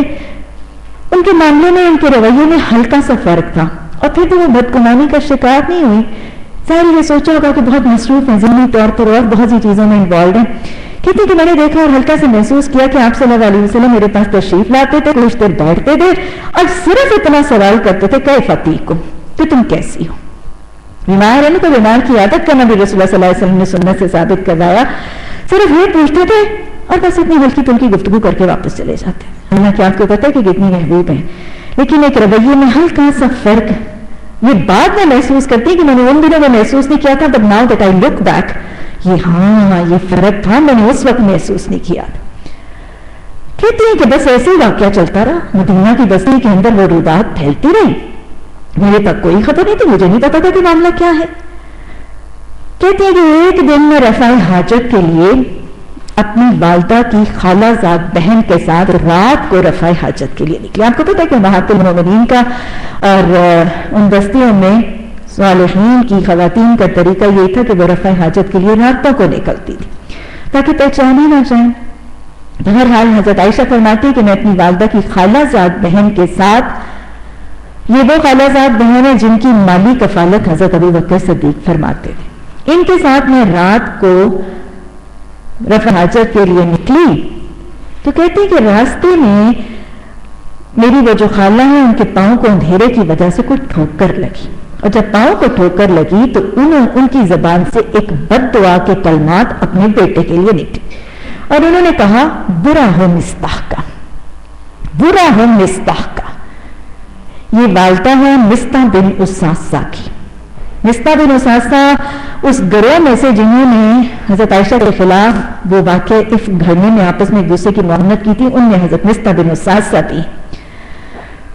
ان کے معاملے میں ان کے رویے میں ہلکا سا فرق تھا. اور پھر تو وہ بدگمانی کا شکار نہیں ہوئی. ظاہر یہ سوچا ہوگا کہ بہت مصروف ہیں ذہنی طور پر اور بہت سی چیزوں میں انوالوڈ ہیں. کہتے کہ میں نے دیکھا اور ہلکا سے محسوس کیا کہ آپ صلی اللہ علیہ وسلم میرے پاس تشریف لاتے تھے، کچھ دیر بیٹھتے تھے اور صرف اتنا سوال کرتے تھے کیف اتیکم، کہ تم کیسی ہو. بیمار ہے نا تو بیمار کی عادت کرنا بھی رسول اللہ صلی اللہ علیہ وسلم نے سنت سے ثابت کروایا. صرف یہ پوچھتے تھے اور بس اتنی ہلکی پھلکی گفتگو کر کے واپس چلے جاتے. اللہ کیا آپ کو پتا ہے کہ کتنی محبوب ہیں, لیکن ایک رویے میں ہلکا سا فرق یہ بعد میں محسوس کرتی ہے کہ میں نے ان دنوں میں محسوس نہیں کیا تھا, but now that I look back یہ ہاں یہ فرق تھا, میں نے اس وقت محسوس نہیں کیا تھا. کہتی ہیں کہ بس ایسے ہی واقعہ چلتا رہا, مدینہ کی بستی کے اندر وہ رودات پھیلتی رہی, میرے تک کوئی خبر نہیں تھی, مجھے نہیں پتا تھا کہ معاملہ کیا ہے. کہتی ہیں کہ ایک دن میں رفع حاجت کے لیے اپنی والدہ کی خالہ زاد بہن کے ساتھ رات کو رفع حاجت کے لیے نکلی. آپ کو پتا ہے کہ امہات المومنین کا اور ان بستیوں میں صالحین کی خواتین کا طریقہ یہ تھا کہ وہ رفع حاجت کے لیے راتوں کو نکلتی تھی تاکہ پہچانے نہ جائیں. بہرحال حضرت عائشہ فرماتی کہ میں اپنی والدہ کی خالہ زاد بہن کے ساتھ, یہ وہ خالہ زاد بہن ہے جن کی مالی کفالت حضرت ابو بکر صدیق فرماتے تھے, ان کے ساتھ میں رات کو رفع حاجت کے لیے نکلی. تو کہتی کہ راستے میں میری وہ جو خالہ ہیں ان کے پاؤں کو اندھیرے کی وجہ سے کوئی ٹھوکر لگی, اور جب پاؤں کو ٹھوکر لگی تو ان کی زبان سے ایک بد دعا کے کلمات اپنے بیٹے کے لیے نکلی, اور انہوں نے کہا برا ہو مصطح کا, برا ہو مصطح کا. یہ والدہ ہے مصطح بن اساسہ کی. مصطح بن اساسہ اس گروہ میں سے جنہوں نے حضرت عائشہ کے خلاف وہ واقعہ اس گھرنے میں آپس میں ایک دوسرے کی معاونت کی تھی, ان میں حضرت مصطح بن اساسہ بھی.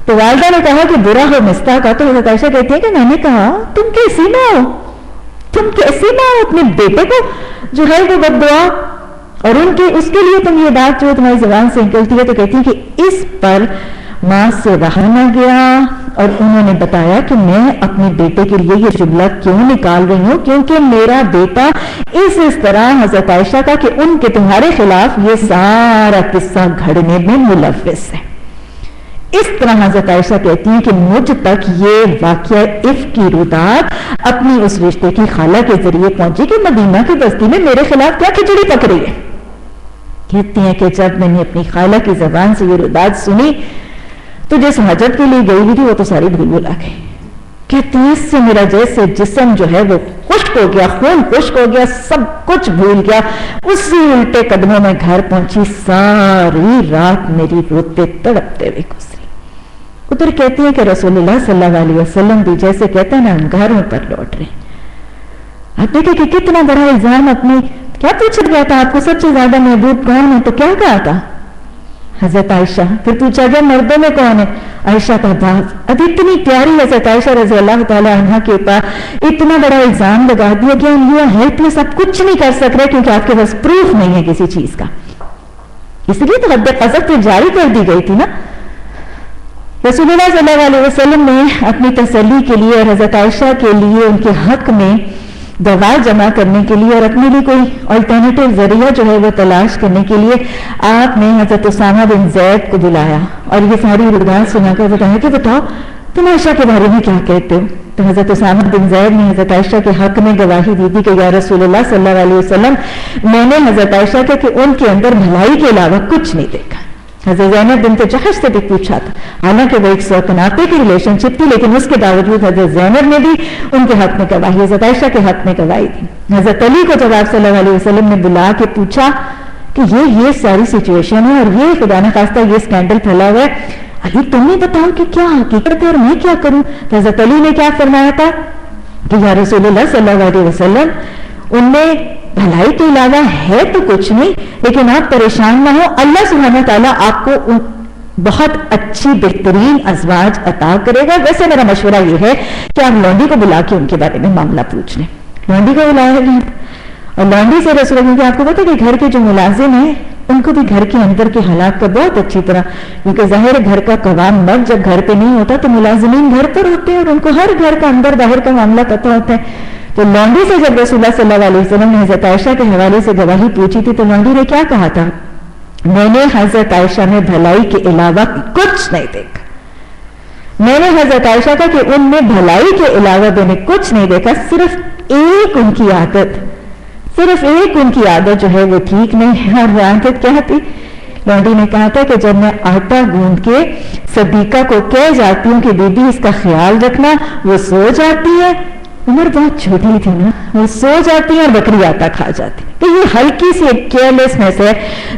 تو والدہ نے کہا کہ برا ہو مصطح کا, تو حضرت عائشہ کہتی ہے کہ میں نے کہا تم کیسی ماں ہو, تم کیسی ماں ہو, اپنے بیٹے کو جو ہے وہ بد دعا اور ان کے اس کے لیے تم یہ بات جو تمہاری زبان سے نکلتی ہے. تو کہتی ہے کہ اس پر ماں سے رہا نہ گیا, اور انہوں نے بتایا کہ میں اپنے بیٹے کے لیے یہ جملہ کیوں نکال رہی ہوں, کیونکہ میرا بیٹا اس طرح حضرت عائشہ کا کہ ان کے تمہارے خلاف یہ سارا قصہ گھڑنے میں ملوث ہے. اس طرح حضرت عائشہ کہتی ہیں کہ مجھ تک یہ واقعہ عفق کی رودات اپنی اس رشتے کی خالہ کے ذریعے پہنچی کہ مدینہ کی بستی میں میرے خلاف کیا کھچڑی پک رہی ہے. کہتی ہیں کہ جب میں نے اپنی خالہ کی زبان سے یہ رودات سنی تو جس حاجت کے لیے گئی ہوئی تھی وہ تو ساری بھول بھلا گئی. کہتی ہیں اس سے میرا جیسے جسم جو ہے وہ خشک ہو گیا, خون خشک ہو گیا, سب کچھ بھول گیا. اسی الٹے قدموں میں گھر پہنچی, ساری رات میری روتے تڑپتے ہوئے گزری. ادھر کہتی ہیں کہ رسول اللہ صلی اللہ علیہ وسلم بھی جیسے کہتے ہیں نا انگاروں پر لوٹ رہے. آپ دیکھیں کہ کتنا بڑا الزام. اپنی کیا پوچھا گیا تھا آپ کو سب سے زیادہ محبوب کون ہے, تو کیا کہا تھا حضرت عائشہ. پھر پوچھا گیا مردوں میں کون ہے, عائشہ کا باز. اب اتنی پیاری حضرت عائشہ رضی اللہ تعالی عنہا کے اوپر اتنا بڑا الزام لگا دیا کہ یو آر ہیلپ لیس, آپ کچھ نہیں کر سک رہے کیونکہ آپ کے پاس پروف نہیں ہے کسی چیز کا. اس لیے تو حد قذف پہ جاری کر دی گئی تھی نا. رسول اللہ صلی اللہ علیہ وسلم نے اپنی تسلی کے لیے اور حضرت عائشہ کے لیے ان کے حق میں گواہ جمع کرنے کے لیے اور اپنے لیے کوئی الٹرنیٹیو ذریعہ جو ہے وہ تلاش کرنے کے لیے آپ نے حضرت اسامہ بن زید کو بلایا اور یہ ساری روایت سنا کر بتایا کہ بتاؤ تم عائشہ کے بارے میں کیا کہتے ہو. تو حضرت اسامہ بن زید نے حضرت عائشہ کے حق میں گواہی دی تھی کہ یا رسول اللہ صلی اللہ علیہ وسلم میں نے حضرت عائشہ کہ ان کے اندر بھلائی کے علاوہ کچھ نہیں دیکھا. حضرت زینب بنت جحش سے بھی پوچھا تھا, حالانکہ وہ ایک سوکناتے کی ریلیشن شپ تھی, لیکن اس کے باوجود حضرت زینب نے بھی ان کے حق میں گواہی, حضرت عائشہ کے حق میں گواہی دی. حضرت علی کو جب آپ صلی اللہ علیہ وسلم نے بلا کے پوچھا کہ یہ ساری سچویشن ہے اور یہ خدا نخواستہ یہ اسکینڈل پھیلا ہوا ہے, علی تم نے بتاؤ کہ کیا حقیقت ہے اور میں کیا کروں. تو حضرت علی نے کیا فرمایا تھا کہ یا رسول اللہ صلی اللہ علیہ وسلم ان میں بھلائی کے علاوہ ہے تو کچھ نہیں, لیکن آپ پریشان نہ ہو, اللہ سبحانہ تعالیٰ آپ کو بہت اچھی بہترین ازواج عطا کرے گا. ویسے میرا مشورہ یہ ہے کہ آپ لونڈی کو بلا کے ان کے بارے میں معاملہ پوچھ لیں. لونڈی کو بلایا گیا اور لونڈی سے رسول اللہ, آپ کو پتا کہ گھر کے جو ملازم ہیں ان کو بھی گھر کے اندر کے حالات کا بہت اچھی طرح, کیونکہ ظاہر گھر کا قوام مرد جب گھر پہ نہیں ہوتا تو ملازمین گھر پر ہوتے ہیں اور ان کو ہر گھر کا اندر باہر کا معاملہ پتہ ہوتا ہے. تو لونڈی سے جب رسول اللہ صلی اللہ علیہ وسلم نے حضرت عائشہ کے حوالے سے گواہی پوچھی تھی تو لونڈی نے کیا کہا تھا, میں نے حضرت عائشہ میں بھلائی کے علاوہ کچھ نہیں دیکھا. میں نے حضرت عائشہ کا کہ ان میں بھلائی کے علاوہ میں نے کچھ نہیں دیکھا, صرف ایک ان کی عادت جو ہے وہ ٹھیک نہیں ہے. اور عادت کیا تھی؟ لونڈی نے کہا تھا کہ جب میں آٹا گوندھ کے صدیقہ کو کہہ جاتی ہوں کہ بی بی اس کا خیال رکھنا, وہ سو جاتی ہے, عمر بہت چھوٹی تھی نا, وہ سو جاتی ہے اور بکری آتا کھا جاتی. تو یہ ہلکی سی ایک کیئرلیسنس ہے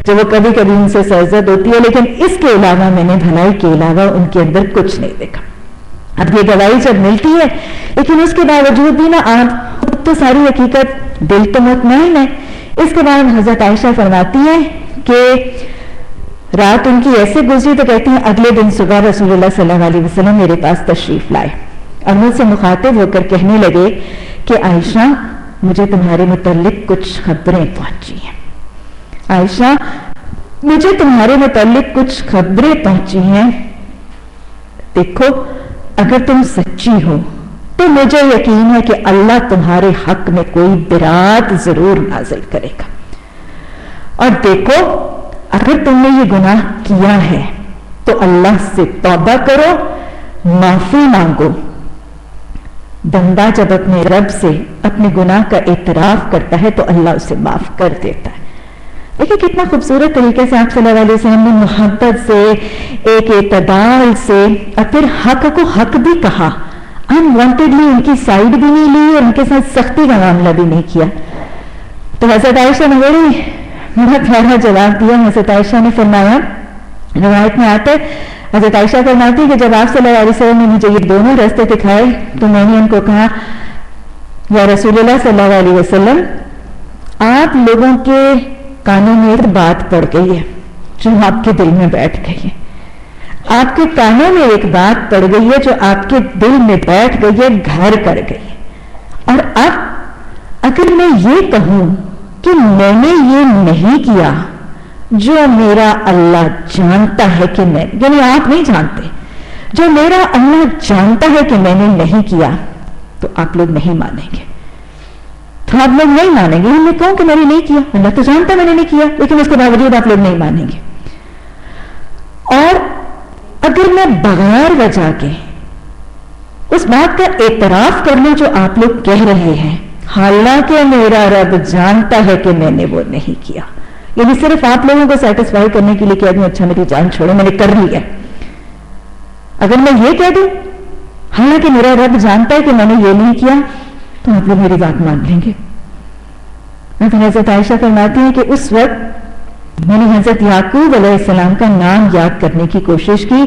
جو وہ کبھی کبھی ان سے سرزد ہوتی ہے, لیکن اس کے علاوہ میں نے بھلائی کے علاوہ ان کے اندر کچھ نہیں دیکھا. اب یہ گواہی جب ملتی ہے, لیکن اس کے باوجود بھی نا آپ خود تو ساری حقیقت دل تو مطمئن ہے. اس کے بعد حضرت عائشہ فرماتی ہیں کہ رات ان کی ایسے گزری تو کہتی ہیں اگلے دن صبح رسول اللہ صلی اللہ علیہ وسلم میرے پاس تشریف لائے اور مجھ سے مخاطب ہو کر کہنے لگے کہ عائشہ مجھے تمہارے متعلق کچھ خبریں پہنچی ہیں. عائشہ مجھے تمہارے متعلق کچھ خبریں پہنچی ہیں, دیکھو اگر تم سچی ہو تو مجھے یقین ہے کہ اللہ تمہارے حق میں کوئی برات ضرور نازل کرے گا, اور دیکھو اگر تم نے یہ گناہ کیا ہے تو اللہ سے توبہ کرو, معافی مانگو. بندہ جب اپنے رب سے اپنے گناہ کا اعتراف کرتا ہے تو اللہ اسے معاف کر دیتا ہے. دیکھیں کتنا خوبصورت طریقے سے آپ صلی اللہ علیہ وسلم نے محبت سے, ایک اعتدال سے, اور پھر حق کو حق بھی کہا, انوانٹیڈلی ان کی سائیڈ بھی نہیں لی اور ان کے ساتھ سختی کا معاملہ بھی نہیں کیا. تو حضرت عائشہ نے بڑا پیارا جواب دیا. حضرت عائشہ نے فرمایا, روایت میں آتا ہے حضرت عائشہ فرماتی کہ جب آپ صلی اللہ علیہ وسلم نے مجھے یہ دونوں راستے دکھائے تو میں نے ان کو کہا یا رسول اللہ صلی اللہ علیہ وسلم آپ لوگوں کے کانوں میں ایک بات پڑ گئی ہے جو آپ کے دل میں بیٹھ گئی ہے. آپ کے کانوں میں ایک بات پڑ گئی ہے جو آپ کے دل میں بیٹھ گئی ہے, گھر کر گئی ہے. اور اب اگر میں یہ کہوں کہ میں نے یہ نہیں کیا جو میرا اللہ جانتا ہے کہ میں, یعنی آپ نہیں جانتے, جو میرا اللہ جانتا ہے کہ میں نے نہیں کیا, تو آپ لوگ نہیں مانیں گے. تو آپ لوگ نہیں مانیں گے. میں کہوں کہ میں نے نہیں کیا, اللہ تو جانتا میں نے نہیں کیا, لیکن اس کے باوجود آپ لوگ نہیں مانیں گے. اور اگر میں بغیر وجہ کے اس بات کا اعتراف کرنا جو آپ لوگ کہہ رہے ہیں, حالانکہ میرا رب جانتا ہے کہ میں نے وہ نہیں کیا, یعنی صرف آپ لوگوں کو سیٹسفائی کرنے کے لیے کہہ دوں اچھا میری جان چھوڑو میں نے کر لیا, اگر میں یہ کہہ دوں حالانکہ میرا رب جانتا ہے کہ میں نے یہ نہیں کیا, تو آپ لوگ میری بات مان لیں گے. حضرت عائشہ فرماتی ہیں کہ اس وقت میں نے حضرت یعقوب علیہ السلام کا نام یاد کرنے کی کوشش کی,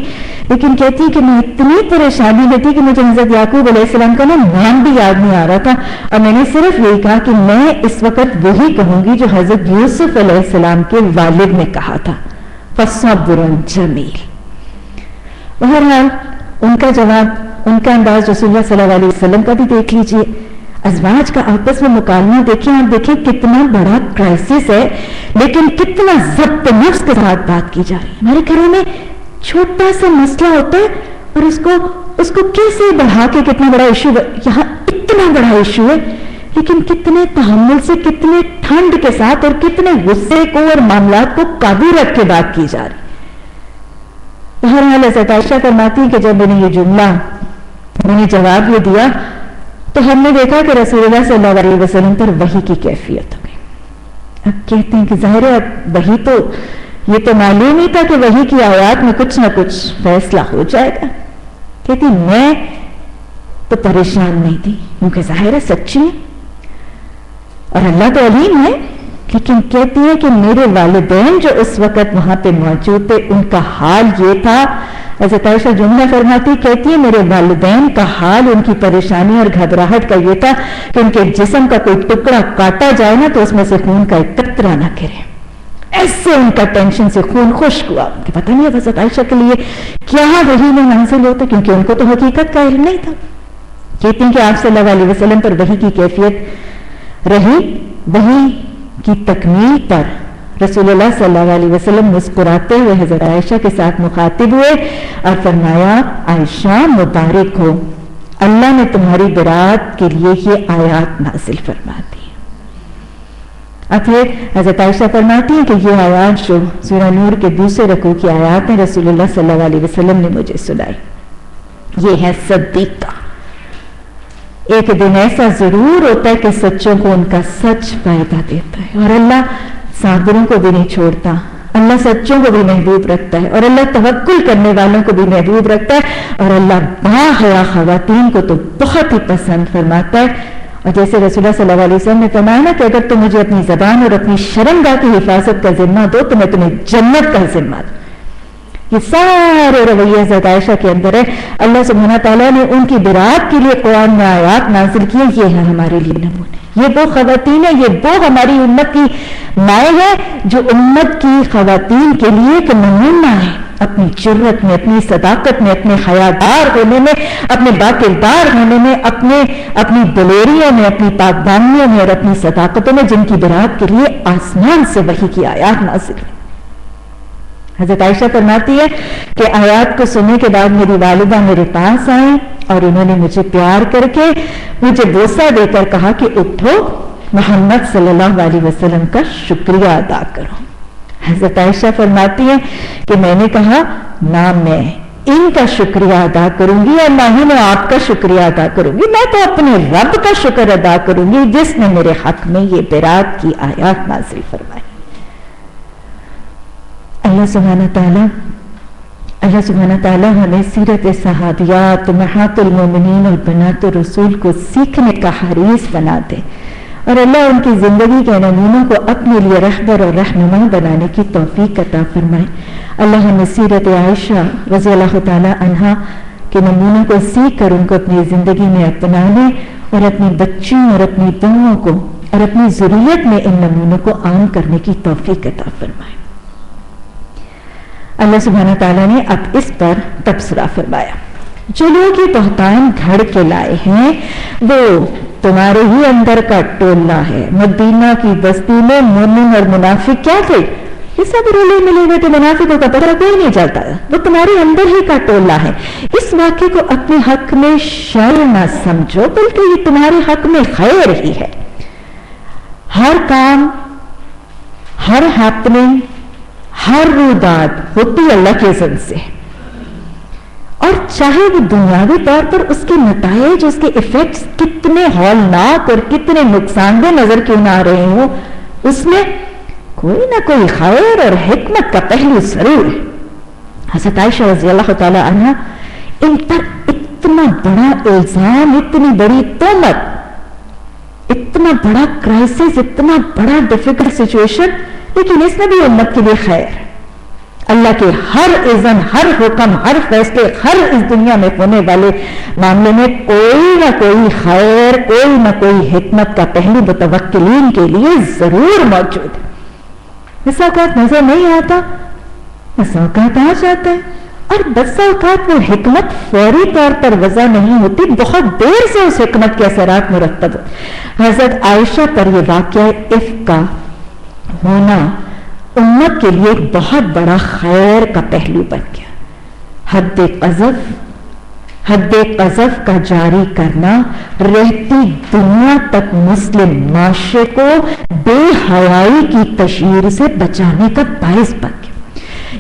لیکن کہتی کہ میں اتنی پریشانی میں تھی کہ مجھے حضرت یعقوب علیہ السلام کا نام بھی یاد نہیں آ رہا تھا, اور میں نے صرف یہی کہا کہ میں اس وقت وہی کہوں گی جو حضرت یوسف علیہ السلام کے والد نے کہا تھا, فصبر جمیل. بہرحال ان کا جواب, ان کا انداز رسول اللہ صلی اللہ علیہ وسلم کا بھی دیکھ لیجئے. ازواج کا آپس میں مکالمہ دیکھیں, آپ دیکھیں کتنا بڑا کرائسس ہے, لیکن کتنا ضبط نفس کے ساتھ بات کی جا رہی ہے. ہمارے گھروں میں چھوٹا سا مسئلہ ہوتا ہے اور اس کو کیسے بڑھا کے کتنا بڑا ایشو, یہاں اتنا بڑا ایشو ہے, لیکن کتنے تحمل سے, کتنے ٹھنڈ کے ساتھ اور کتنے غصے کو اور معاملات کو قابو رکھ کے بات کی جا رہی. بہرحال حضرت عائشہ فرماتی ہیں کہ جب میں نے یہ جملہ, میں نے جواب یہ دیا, تو ہم نے دیکھا کہ رسول اللہ صلی اللہ علیہ وسلم پر وحی کی کیفیت ہو گئی. اب کہتے ہیں کہ ظاہر ہے وحی تو, یہ تو معلوم ہی تھا کہ وحی کی آیات میں کچھ نہ کچھ فیصلہ ہو جائے گا. کہتی میں تو پریشان نہیں تھی کیونکہ ظاہر ہے سچی ہے اور اللہ تو علیم ہے, لیکن کہتی ہے کہ میرے والدین جو اس وقت وہاں پہ موجود تھے ان کا حال یہ تھا. حضرت عائشہ جملہ فرماتی, کہتی ہے میرے والدین کا حال, ان کی پریشانی اور گھبراہٹ کا یہ تھا کہ ان کے جسم کا کوئی ٹکڑا کاٹا جائے نا تو اس میں سے خون کا ایک قطرہ نہ گرے. ایسے ان کا ٹینشن سے خون خشک ہوا. کہ پتہ نہیں ہے حضرت عائشہ کے لیے کیا وحی میں حاصل ہوتا, کیونکہ ان کو تو حقیقت کا علم نہیں تھا. کہتی ہیں کہ آپ صلی اللہ علیہ وسلم پر وحی کی کیفیت رہی. وحی کی تکمیل پر رسول اللہ صلی اللہ علیہ وسلم مسکراتے ہوئے حضرت عائشہ کے ساتھ مخاطب ہوئے اور فرمایا, عائشہ مبارک ہو, اللہ نے تمہاری برات کے لیے یہ آیات نازل فرما دی. اب پھر حضرت عائشہ فرماتی ہیں کہ یہ آیات جو سورہ نور کے دوسرے رکوع کی آیات ہیں رسول اللہ صلی اللہ علیہ وسلم نے مجھے سنائی. یہ ہے صدیقہ. ایک دن ایسا ضرور ہوتا ہے کہ سچوں کو ان کا سچ فائدہ دیتا ہے, اور اللہ صابروں کو بھی نہیں چھوڑتا, اللہ سچوں کو بھی محبوب رکھتا ہے اور اللہ توکل کرنے والوں کو بھی محبوب رکھتا ہے اور اللہ باحیا خواتین کو تو بہت ہی پسند فرماتا ہے. اور جیسے رسول اللہ صلی اللہ علیہ وسلم نے فرمایا نا کہ اگر تم مجھے اپنی زبان اور اپنی شرمگاہ کی حفاظت کا ذمہ دو تو میں تمہیں جنت کا ذمہ دوں. یہ سارے رویہ حضرت عائشہ کے اندر ہے. اللہ سبحانہ تعالیٰ نے ان کی برات کے لیے قرآن میں آیات نازل کیے. یہ ہے ہمارے لیے نمونے. یہ وہ خواتین ہیں, یہ وہ ہماری امت کی مائیں ہیں جو امت کی خواتین کے لیے ایک نمونہ ہے, اپنی جرت میں, اپنی صداقت میں, اپنے حیادار ہونے میں, اپنے باکردار ہونے میں, اپنی دلیریوں میں, اپنی پاکدامیوں میں اور اپنی صداقتوں میں, جن کی برات کے لیے آسمان سے وحی کی آیات نازل ہوئی. حضرت عائشہ فرماتی ہے کہ آیات کو سننے کے بعد میری والدہ میرے پاس آئیں اور انہوں نے مجھے پیار کر کے مجھے بوسہ دے کر کہا کہ اٹھو, محمد صلی اللہ علیہ وسلم کا شکریہ ادا کرو. حضرت عائشہ فرماتی ہیں کہ میں نے کہا نہ میں ان کا شکریہ ادا کروں گی اور نہ ہی میں آپ کا شکریہ ادا کروں گی, میں تو اپنے رب کا شکر ادا کروں گی جس نے میرے حق میں یہ برات کی آیات نازل فرمائی. اللہ سبحانہ تعالیٰ ہمیں سیرت صحابیات, امہات المومنین اور بنات الرسول کو سیکھنے کا حریص بنا دے اور اللہ ان کی زندگی کے نمونوں کو اپنے لیے رہبر اور رہنما بنانے کی توفیق عطا فرمائے. اللہ ہمیں سیرت عائشہ رضی اللہ تعالیٰ عنہا کے نمونوں کو سیکھ کر ان کو اپنی زندگی میں اپنانے اور اپنی بچیوں اور اپنی بہوؤں کو اور اپنی ذریت میں ان نمونوں کو عام کرنے کی توفیق عطا فرمائے. اللہ سبحانہ تعالیٰ نے اب اس پر تبصرہ فرمایا. جو لوگ یہ بہتان گھڑ کے لائے ہیں وہ تمہارے ہی اندر کا ٹولہ ہے. مدینہ کی بستی میں مومن اور منافق کیا تھے؟ یہ سب رلے ملے ہوئے تھے, منافقوں کا پتہ کوئی نہیں چلتا, وہ تمہارے اندر ہی کا ٹولہ ہے. اس واقعے کو اپنے حق میں شر نہ سمجھو بلکہ یہ تمہارے حق میں خیر ہی ہے. ہر کام, ہر ہیپننگ, ہر روداد ہوتی اللہ کے اذن سے, اور چاہے وہ دنیاوی طور پر اس کے نتائج, اس کے ایفیکٹس کتنے ہولناک اور کتنے نقصان دہ نظر کیوں نہ آ رہے ہوں, اس میں کوئی نہ کوئی خیر اور حکمت کا پہلو ضرور ہے. حضرت عائشہ رضی اللہ تعالی عنہ ان پر اتنا بڑا الزام, اتنی بڑی تہمت, اتنا بڑا کرائسس, اتنا بڑا ڈیفیکلٹ سچویشن, لیکن اس میں بھی امت کے لیے خیر. اللہ کے ہر اذن, ہر حکم, ہر فیصلے, ہر اس دنیا میں ہونے والے معاملے میں کوئی نہ کوئی خیر, کوئی نہ کوئی حکمت کا پہلو متوکلین کے لیے ضرور موجود ہے. بس اوقات نظر نہیں آتا, بس اوقات آ جاتا ہے, اور بس اوقات وہ حکمت فوری طور پر وضع نہیں ہوتی, بہت دیر سے اس حکمت کے اثرات مرتب ہوتے. حضرت عائشہ پر یہ واقعہ افک کا ہونا امت کے لیے ایک بہت بڑا خیر کا پہلو بن گیا. حد قذف کا جاری کرنا رہتی دنیا تک مسلم معاشرے کو بے حیائی کی تشہیر سے بچانے کا باعث بن گیا.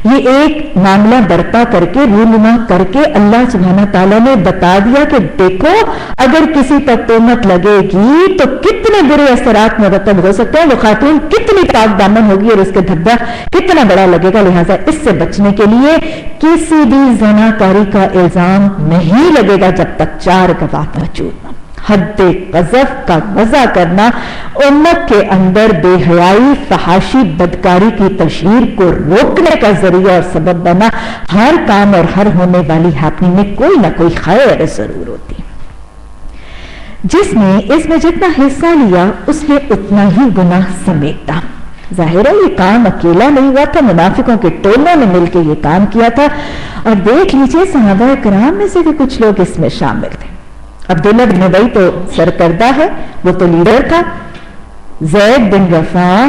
یہ ایک معاملہ برپا کر کے, رونما کر کے اللہ سبحانہ تعالیٰ نے بتا دیا کہ دیکھو اگر کسی پر تہمت لگے گی تو کتنے برے اثرات مرتب ہو سکتے ہیں, وہ خاتون کتنی پاک دامن ہوگی اور اس کے دھبا کتنا بڑا لگے گا. لہٰذا اس سے بچنے کے لیے کسی بھی زناکاری کا الزام نہیں لگے گا جب تک 4 گواہ موجود نہ. حد قذف کا وضع کرنا امت کے اندر بے حیائی, فحاشی, بدکاری کی تشہیر کو روکنے کا ذریعہ اور سبب بنا. ہر کام اور ہر ہونے والی ہیپننگ میں کوئی نہ کوئی خیر ضرور ہوتی. جس نے اس میں جتنا حصہ لیا اس نے اتنا ہی گناہ سمیٹا. ظاہر ہے یہ کام اکیلا نہیں ہوا تھا, منافقوں کے ٹولوں نے مل کے یہ کام کیا تھا. اور دیکھ لیجئے صحابہ کرام میں سے بھی کچھ لوگ اس میں شامل تھے. عبداللہ بن ابی تو سرکردہ ہے, وہ تو لیڈر تھا. زید بن رفاع,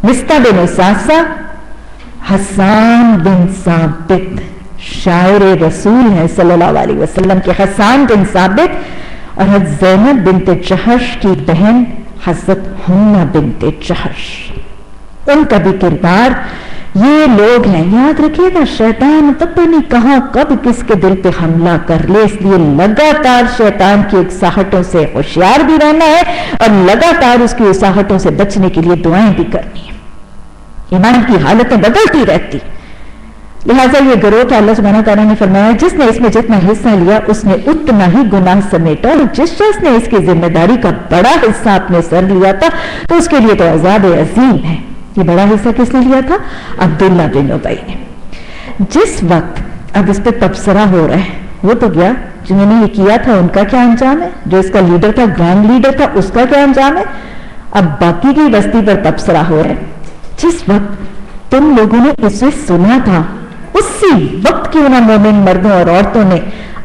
مصطح بن اساسہ, حسان بن ثابت, شاعر رسول ہے صلی اللہ علیہ وسلم کے حسان بن ثابت, اور حضرت زینب بنت جحش کی بہن حضرت حمنہ بنت جحش. ان کا بھی کردار یہ لوگ ہیں. یاد رکھیے گا شیطان پتہ نہیں کہاں کب کس کے دل پہ حملہ کر لے, اس لیے لگاتار شیطان کی اکساہٹوں سے ہوشیار بھی رہنا ہے اور لگاتار اس کی اکساہٹوں سے بچنے کے لیے دعائیں بھی کرنی ہیں. ایمان کی حالتیں بدلتی رہتی. لہٰذا یہ گروہ کا اللہ سبحانہ تعالیٰ نے فرمایا جس نے اس میں جتنا حصہ لیا اس نے اتنا ہی گناہ سمیٹا, اور جس شخص نے اس کی ذمہ داری کا بڑا حصہ اپنے سر لیا تھا تو اس کے لیے تو عذاب عظیم ہے. یہ بڑا حصہ کس نے لیا تھا؟ عبداللہ بن ابی نے. جس وقت اب اس پہ تبصرہ ہو رہا ہے, وہ تو گیا, جنہوں نے یہ کیا تھا ان کا کیا انجام ہے, جو اس کا لیڈر تھا, گرینڈ لیڈر تھا, اس کا کیا انجام ہے. اب باقی کی بستی پر تبصرہ ہو رہا ہے. جس وقت تم لوگوں نے اسے سنا تھا اسی وقت کیوں نہ مومن مردوں اور عورتوں نے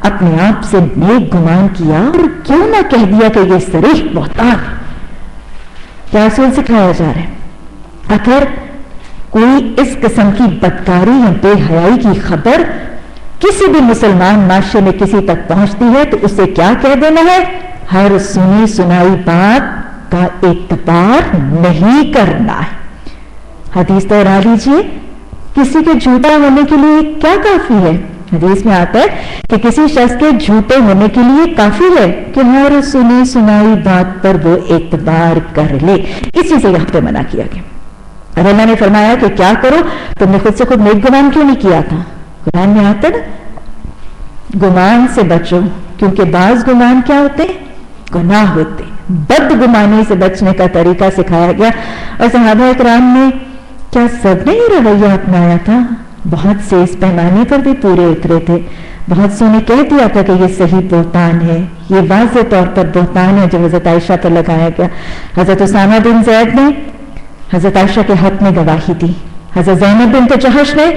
اپنے آپ سے نیک گمان کیا اور کیوں نہ کہہ دیا کہ یہ صریح بہتان. کیا اصول سکھایا جا رہا ہے؟ اگر کوئی اس قسم کی بدکاری یا بے حیائی کی خبر کسی بھی مسلمان معاشرے میں کسی تک پہنچتی ہے تو اسے کیا کہہ دینا ہے؟ ہر سنی سنائی بات کا اعتبار نہیں کرنا ہے. حدیث دوہرا لیجیے, کسی کے جھوٹا ہونے کے لیے کیا کافی ہے؟ حدیث میں آتا ہے کہ کسی شخص کے جھوٹے ہونے کے لیے کافی ہے کہ ہر سنی سنائی بات پر وہ اعتبار کر لے. اسی سے یہاں پہ منع کیا گیا. اور اللہ نے فرمایا کہ کیا کرو, تم نے خود سے خود نیک گمان کیوں نہیں کیا تھا؟ قرآن میں آتا نا, گمان سے بچو, کیونکہ بعض گمان کیا ہوتے ہیں؟ گناہ ہوتے. بد گمانی سے بچنے کا طریقہ سکھایا گیا. اور صحابہ اکرام نے کیا سب نے یہ رویہ اپنایا تھا؟ بہت سے اس پیمانے پر بھی پورے اترے تھے. بہت سے نے کہہ دیا تھا کہ یہ صحیح بہتان ہے, یہ واضح طور پر بہتان ہے جو حضرت عائشہ پر لگایا گیا. حضرت اسامہ بن زید نے حضرت عائشہ کے حق میں گواہی دی. حضرت زینب بنت جحش نے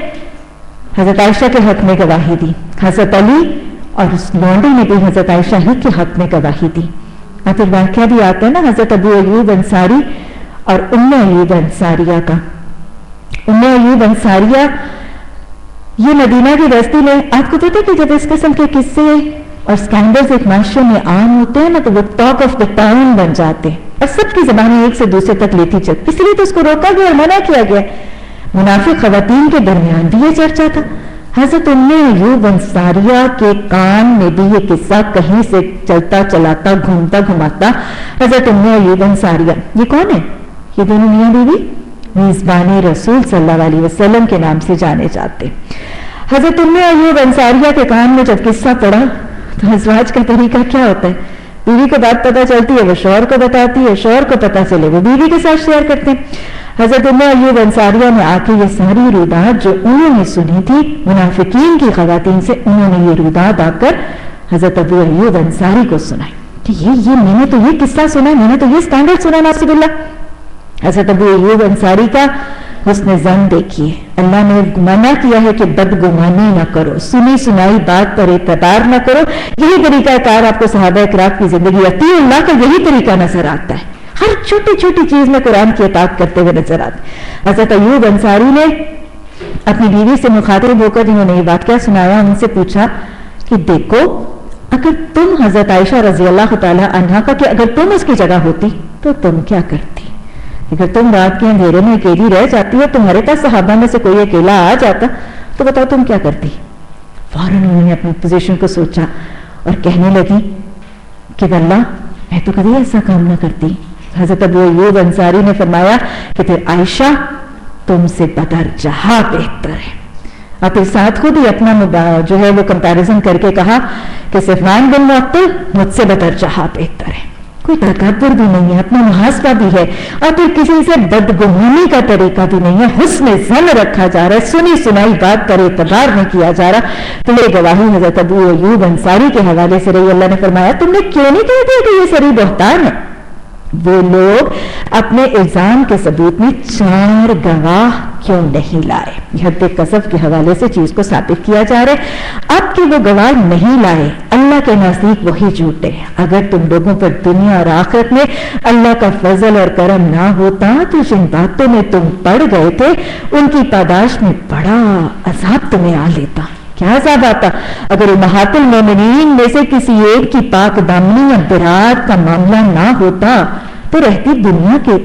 حضرت عائشہ کے حق میں گواہی دی. حضرت علی اور اس لونڈی نے بھی حضرت عائشہ ہی کے حق میں گواہی دی. اور پھر واقعہ بھی آتا ہے نا حضرت ابو ایوب انصاری اور ام ایوب انصاریہ کا. ام ایوب انصاریہ یہ مدینہ کی بستی میں, آپ کو پتہ کہ جب اس قسم کے قصے اور سکینڈلز ایک معاشرے میں عام ہوتے ہیں نا تو وہ ٹاک آف دا ٹاؤن بن جاتے ہیں اور سب کی زبانیں ایک سے دوسرے تک لیتی چلتی. اس لیے تو اس کو روکا گیا اور منع کیا گیا. منافق خواتین کے درمیان بھی یہ چرچا تھا. حضرت ام ایوب انصاریہ کے کان میں بھی یہ قصہ کہیں سے چلتا چلاتا گھومتا گھماتا. حضرت ام ایوب انصاریہ یہ کون ہے؟ یہ دونوں میاں بیوی میزبان رسول صلی اللہ علیہ وسلم کے نام سے جانے جاتے. حضرت ام ایوب انصاریہ کے کان میں جب قصہ پڑا تو ازواج کا طریقہ کیا ہوتا ہے؟ بیوی کو بات پتہ چلتی ہے وہ شوہر کو بتاتی ہے, شوہر کو پتہ چلے وہ بیوی کے ساتھ شیئر کرتے ہیں. حضرت ام ایوب انصاریہ نے آ کے یہ ساری رودات جو انہوں نے سنی تھی منافقین کی خواتین سے, انہوں نے یہ رودات آ کر حضرت ابو ایوب انصاری کو سنائی کہ یہ میں نے تو یہ قصہ سنا, میں نے تو یہ سکینڈل سنا. ناصب اللہ, حضرت ابو ایوب انصاری کا حسن ظن دیکھیے. اللہ نے منع کیا ہے کہ بدگمانی نہ کرو, سنی سنائی بات پر اعتبار نہ کرو. یہی طریقہ کار آپ کو صحابہ اکرام کی زندگی اطیع اللہ کا یہی طریقہ نظر آتا ہے. ہر چھوٹی چھوٹی چیز میں قرآن کی اطاعت کرتے ہوئے نظر آتے. حضرت ایوب انصاری نے اپنی بیوی سے مخاطب ہو کر جنہوں نے یہ واقعہ سنایا ان سے پوچھا کہ دیکھو اگر تم حضرت عائشہ رضی اللہ تعالی عنہا کا کہ اگر تم اس کی جگہ ہوتی تو تم کیا کرتی؟ اگر تم رات کے اندھیرے میں اکیلی رہ جاتی اور تمہارے پاس صحابہ میں سے کوئی اکیلا آ جاتا تو بتاؤ تم کیا کرتی؟ فوراً انہوں نے اپنی پوزیشن کو سوچا اور کہنے لگی کہ اللہ میں تو کبھی ایسا کام نہ کرتی. حضرت ابو ایوب انصاری نے فرمایا کہ پھر عائشہ تم سے بدر جہاں بہتر ہے. اور پھر ساتھ خود ہی اپنا جو ہے وہ کمپیریزن کر کے کہا کہ صفوان بن معطل مجھ سے بدر جہاں بہتر ہے. کوئی تکبر بھی نہیں ہے, اپنا محاسبہ بھی ہے, اور پھر کسی سے بدگمانی کا طریقہ بھی نہیں ہے. حسن ظن رکھا جا رہا ہے, سنی سنائی بات پر اعتبار نہیں کیا جا رہا. تو یہ گواہی حضرت ابو ایوب انصاری کے حوالے سے رہی. اللہ نے فرمایا تم نے کیوں نہیں کہہ دیا کہ یہ صریح بہتان ہے؟ وہ لوگ اپنے الزام کے ثبوت میں 4 گواہ کیوں نہیں لائے؟ حد قذف کے حوالے سے چیز کو ثابت کیا جا رہا ہے. اب کہ وہ گواہ نہیں لائے, اللہ کے نزدیک وہی جھوٹے. اگر تم لوگوں پر دنیا اور آخرت میں اللہ کا فضل اور کرم نہ ہوتا تو جن باتوں میں تم پڑ گئے تھے ان کی پاداش میں بڑا عذاب تمہیں آ لیتا. کیا عذاب آتا؟ اگر امہات المومنین میں سے کسی ایک کی پاک دامنی یا برات کا معاملہ نہ ہوتا تو رہتی دنیا کے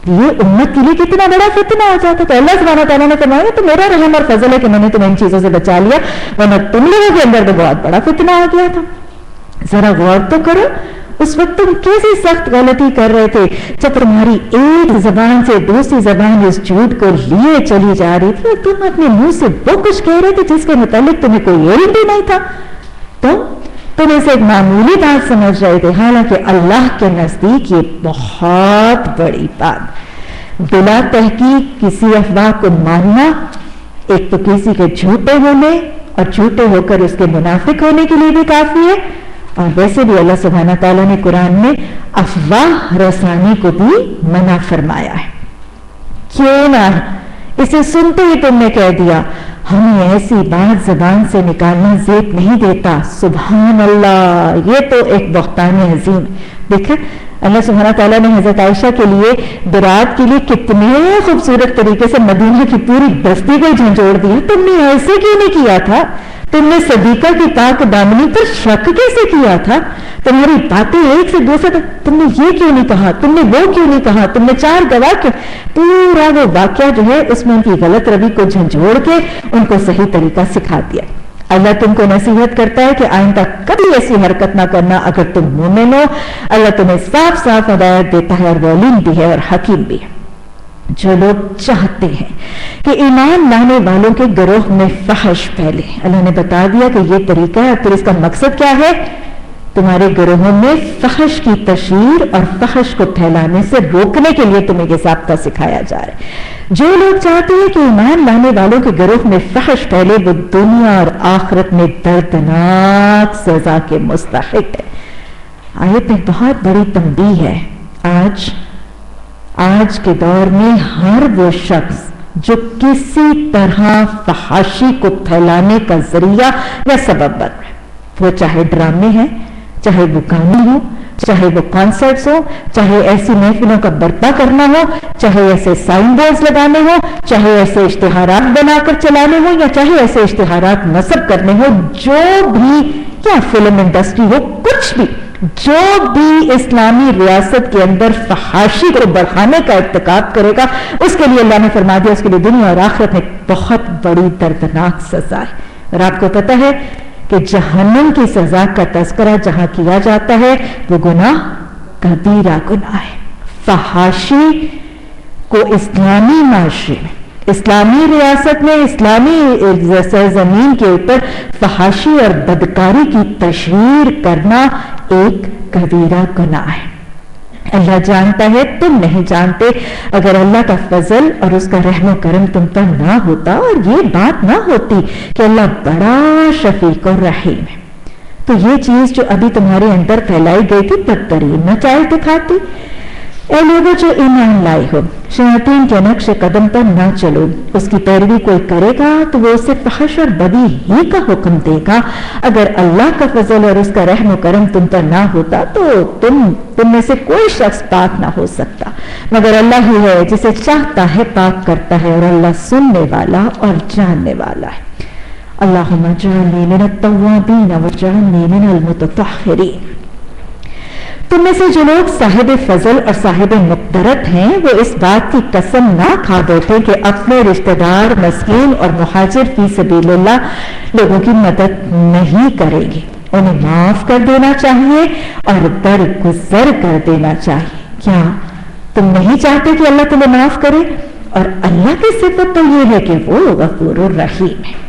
لیے امت کے لیے کتنا بڑا فتنہ ہو جاتا. تو اللہ سبحانہ تعالیٰ نے فرمایا تو میرا رحم اور فضل ہے کہ میں نے تمہیں ان چیزوں سے بچا لیا, ورنہ تم لوگوں کے اندر تو بہت بڑا فتنہ آ گیا تھا. ذرا غور تو کرو اس وقت تم کیسی سخت غلطی کر رہے تھے جب تمہاری ایک زبان سے دوسری زبان اس جھوٹ کو لیے چلی جا رہی تھی، تم اپنے منہ سے وہ کچھ کہہ رہے تھے جس کے متعلق تمہیں کوئی علم بھی نہیں تھا، تم اسے ایک معمولی بات سمجھ رہے تھے، حالانکہ اللہ کے نزدیک یہ بہت بڑی بات۔ بلا تحقیق کسی افواہ کو ماننا ایک تو کسی کے جھوٹے ہونے اور جھوٹے ہو کر اس کے منافق ہونے کے لیے بھی کافی ہے، اور ویسے بھی اللہ سبحانہ تعالیٰ نے قرآن میں افواہ رسانی کو بھی منع فرمایا ہے۔ کیوں نہ اسے سنتے ہی تم نے کہہ دیا ہمیں ایسی بات زبان سے نکالنا زیب نہیں دیتا، سبحان اللہ، یہ تو ایک بہتان عظیم۔ دیکھیں اللہ سبحانہ تعالیٰ نے حضرت عائشہ کے لیے برات کے لیے کتنے خوبصورت طریقے سے مدینہ کی پوری بستی کو جھنجھوڑ دیا۔ تم نے ایسے کیوں نہیں کیا تھا؟ تم نے صدیقہ کی پاک دامنی پر شک کیسے کیا تھا؟ تمہاری باتیں ایک سے دوسرے تک، تم نے یہ کیوں نہیں کہا، تم نے وہ کیوں نہیں کہا، تم نے 4 گواہ کیوں؟ پورا وہ واقعہ جو ہے اس میں ان کی غلط روی کو جھنجھوڑ کے ان کو صحیح طریقہ سکھا دیا۔ اللہ تم کو نصیحت کرتا ہے کہ آئندہ کبھی ایسی حرکت نہ کرنا اگر تم مومن ہو۔ اللہ تمہیں صاف صاف ہدایت دیتا ہے اور وہ علیم بھی ہے اور حکیم بھی ہے۔ جو لوگ چاہتے ہیں کہ ایمان لانے والوں کے گروہ میں فحش پھیلے، اللہ نے بتا دیا کہ یہ طریقہ ہے، پھر اس کا مقصد کیا ہے؟ تمہارے گروہوں میں فحش کی تشہیر اور فحش کو پھیلانے سے روکنے کے لیے تمہیں یہ ضابطہ سکھایا جا رہا ہے۔ جو لوگ چاہتے ہیں کہ ایمان لانے والوں کے گروہ میں فحش پھیلے، وہ دنیا اور آخرت میں دردناک سزا کے مستحق ہے۔ آیت میں بہت بڑی تنبیہ ہے۔ آج کے دور میں ہر وہ شخص جو کسی طرح فحاشی کو پھیلانے کا ذریعہ یا سبب بن رہا ہے، وہ چاہے ڈرامے ہیں، چاہے وہ گانے ہو، چاہے وہ کانسرٹس ہو، چاہے ایسی محفلوں کا برپا کرنا ہو، چاہے ایسے سائن بورڈز لگانے ہو، چاہے ایسے اشتہارات بنا کر چلانے ہو، یا چاہے ایسے اشتہارات نصب کرنے ہو، جو بھی، یا فلم انڈسٹری ہو، کچھ بھی جو بھی اسلامی ریاست کے اندر فحاشی کو بڑھانے کا ارتکاب کرے گا، اس کے لیے اللہ نے فرما دیا اس کے لیے دنیا اور آخرت میں بہت بڑی دردناک سزا ہے۔ اور آپ کو پتہ ہے کہ جہنم کی سزا کا تذکرہ جہاں کیا جاتا ہے وہ گناہ کبیرہ گناہ ہے۔ فحاشی کو اسلامی معاشرے میں، اسلامی ریاست میں، اسلامی سرزمین کے اوپر فحاشی اور بدکاری کی تشہیر کرنا ایک کبیرہ گناہ ہے۔ اللہ جانتا ہے، تم نہیں جانتے۔ اگر اللہ کا فضل اور اس کا رحم و کرم تم پر نہ ہوتا اور یہ بات نہ ہوتی کہ اللہ بڑا شفیق اور رحیم ہے، تو یہ چیز جو ابھی تمہارے اندر پھیلائی گئی تھی بدترین نتائج دکھاتی۔ اے لوگوں جو ایمان لائے ہو، شیاطین کے نقش قدم پر نہ چلو۔ اس کی پیروی کوئی کرے گا تو وہ اسے فحش اور بدی ہی کا حکم دے گا۔ اگر اللہ کا فضل اور اس کا رحم و کرم تم پر نہ ہوتا تو تم میں سے کوئی شخص پاک نہ ہو سکتا، مگر اللہ ہی ہے جسے چاہتا ہے پاک کرتا ہے، اور اللہ سننے والا اور جاننے والا ہے۔ اللہم اجعلنی من التوابین واجعلنی من المتطہرین۔ تم میں سے جو لوگ صاحب فضل اور صاحب مقدرت ہیں وہ اس بات کی قسم نہ کھا بیٹھے کہ اپنے رشتہ دار، مسکین اور مہاجر فی سبیل اللہ لوگوں کی مدد نہیں کرے گی۔ انہیں معاف کر دینا چاہیے اور درگزر کر دینا چاہیے۔ کیا تم نہیں چاہتے کہ اللہ تمہیں معاف کرے؟ اور اللہ کی صفت تو یہ ہے کہ وہ غفور الرحیم ہے۔